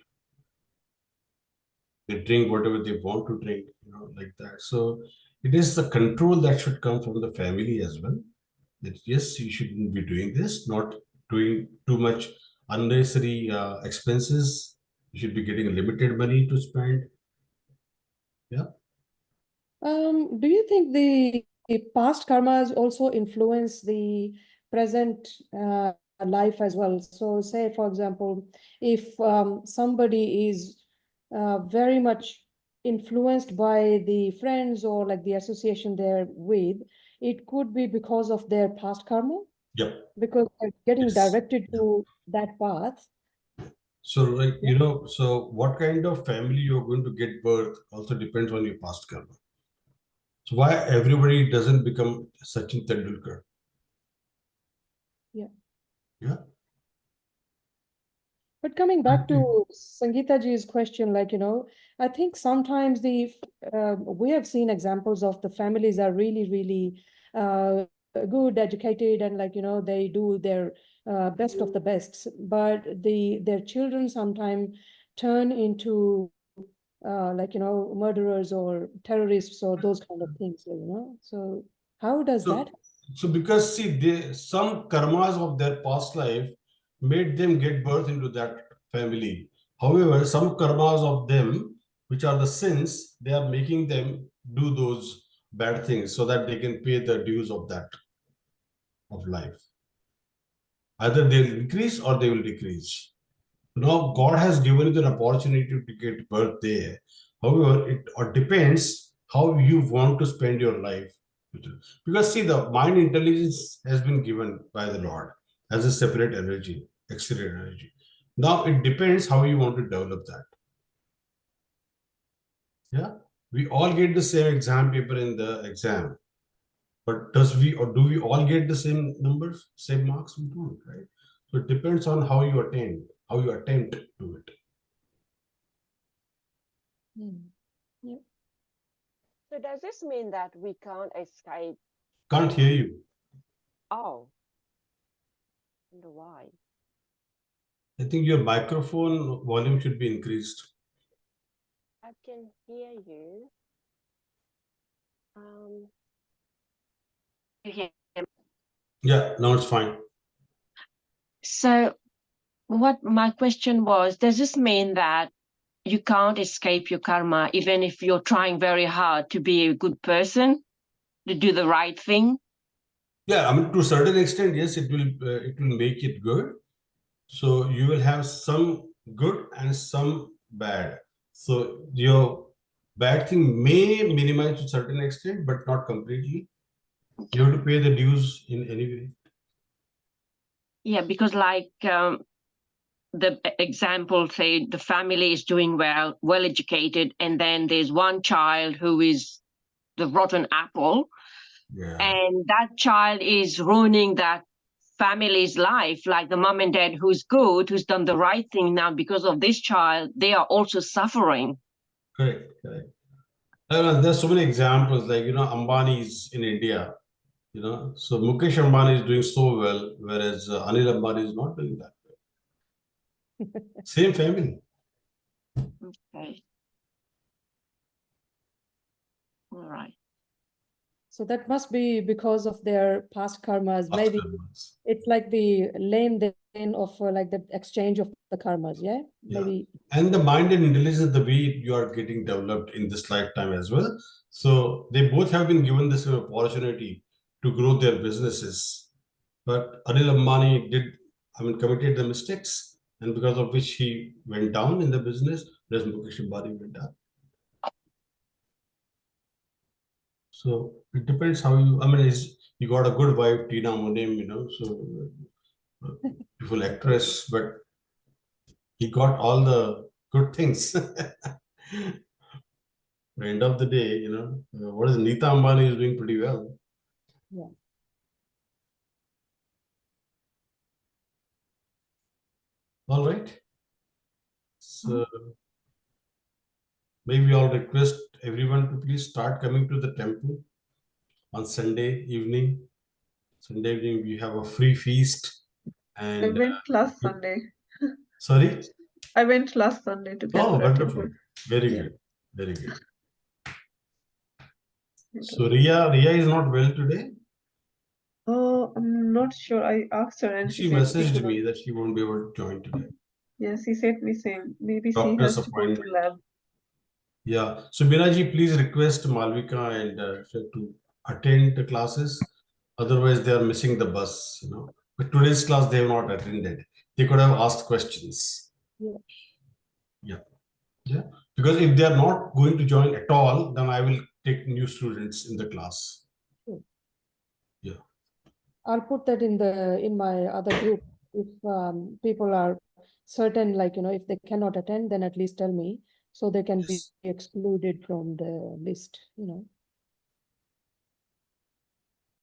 A: They drink whatever they want to drink, like that. So it is the control that should come from the family as well. That yes, you shouldn't be doing this, not doing too much unnecessary expenses. You should be getting limited money to spend. Yeah.
E: Do you think the past karmas also influence the present life as well? So, say, for example, if somebody is very much influenced by the friends or like the association they're with, it could be because of their past karma,
A: Yep.
E: because they're getting
A: Yes.
E: directed to that path.
A: So, like, so what kind of family you're going to get birth also depends on your past karma. So why everybody doesn't become Sachin Tendulkar?
E: Yeah.
A: Yeah.
E: But coming back to Sangeeta ji's question, like, I think sometimes we have seen examples of the families are really, really good, educated, and like, they do their best of the best. But their children sometimes turn into like, murderers or terrorists or those kind of things, So how does
A: So,
E: that?
A: so because see, some karmas of their past life made them get birth into that family. However, some karmas of them, which are the sins, they are making them do those bad things so that they can pay the dues of that of life. Either they'll increase or they will decrease. Now, God has given you an opportunity to get birth there. However, it depends how you want to spend your life. Because see, the mind intelligence has been given by the Lord as a separate energy, exterior energy. Now, it depends how you want to develop that. Yeah, we all get the same exam paper in the exam, but do we all get the same numbers, same marks? We don't, right? So it depends on how you attempt to it.
E: Yeah.
F: So does this mean that we can't escape?
A: Can't hear you.
F: Oh, I wonder why.
A: I think your microphone volume should be increased.
F: I can hear you. You hear me?
A: Yeah, now it's fine.
F: So what my question was, does this mean that you can't escape your karma even if you're trying very hard to be a good person, to do the right thing?
A: Yeah, I mean, to a certain extent, yes, it will make it good. So you will have some good and some bad. So your bad thing may minimize to a certain extent, but not completely. You have to pay the dues in any way.
F: Yeah, because like the example, say the family is doing well educated, and then there's one child who is the rotten apple,
A: Yeah.
F: and that child is ruining that family's life, like the mom and dad who's good, who's done the right thing. Now because of this child, they are also suffering.
A: Correct. There's so many examples, like, Ambani's in India, so Mukesh Ambani is doing so well, whereas Anil Ambani is not doing that well. Same family.
F: Okay. All right.
E: So that must be because of their past karmas.
A: Past
E: Maybe
A: karmas.
E: it's like the lane of like the exchange of the karmas, yeah?
A: Yeah.
E: Maybe.
A: And the mind and intelligence, the way you are getting developed in this lifetime as well. So they both have been given this opportunity to grow their businesses. But Anil Ambani committed the mistakes, and because of which he went down in the business, whereas Mukesh Ambani went up. So it depends how you got a good wife, Tina Monem, so beautiful actress, but he got all the good things. At the end of the day, what is Nita Ambani is doing pretty well.
E: Yeah.
A: All right. So maybe I'll request everyone to please start coming to the temple on Sunday evening. Sunday evening we have a free feast.
C: I
A: And
C: went last Sunday.
A: sorry?
C: I went last Sunday to
A: Oh,
C: Canberra
A: wonderful.
C: temple.
A: Very
C: Yeah.
A: good. Very good.
C: Okay.
A: So Ria is not well today.
C: Oh, I'm not sure. I asked her and
A: She
C: she said she
A: messaged
C: couldn't.
A: me that she won't be able to join today.
C: Yes, he said me saying maybe she
A: Doctor's
C: has to go to
A: appointment.
C: lab.
A: Yeah. So Binaji, please request Malvika and to attend the classes. Otherwise, they are missing the bus. But today's class they have not attended. They could have asked questions.
E: Yeah.
A: Yeah. Yeah. Because if they are not going to join at all, then I will take new students in the class.
E: Sure.
A: Yeah.
E: I'll put that in my other group. If people are certain, like, if they cannot attend, then at least tell me so they can be
A: Yes.
E: excluded from the list,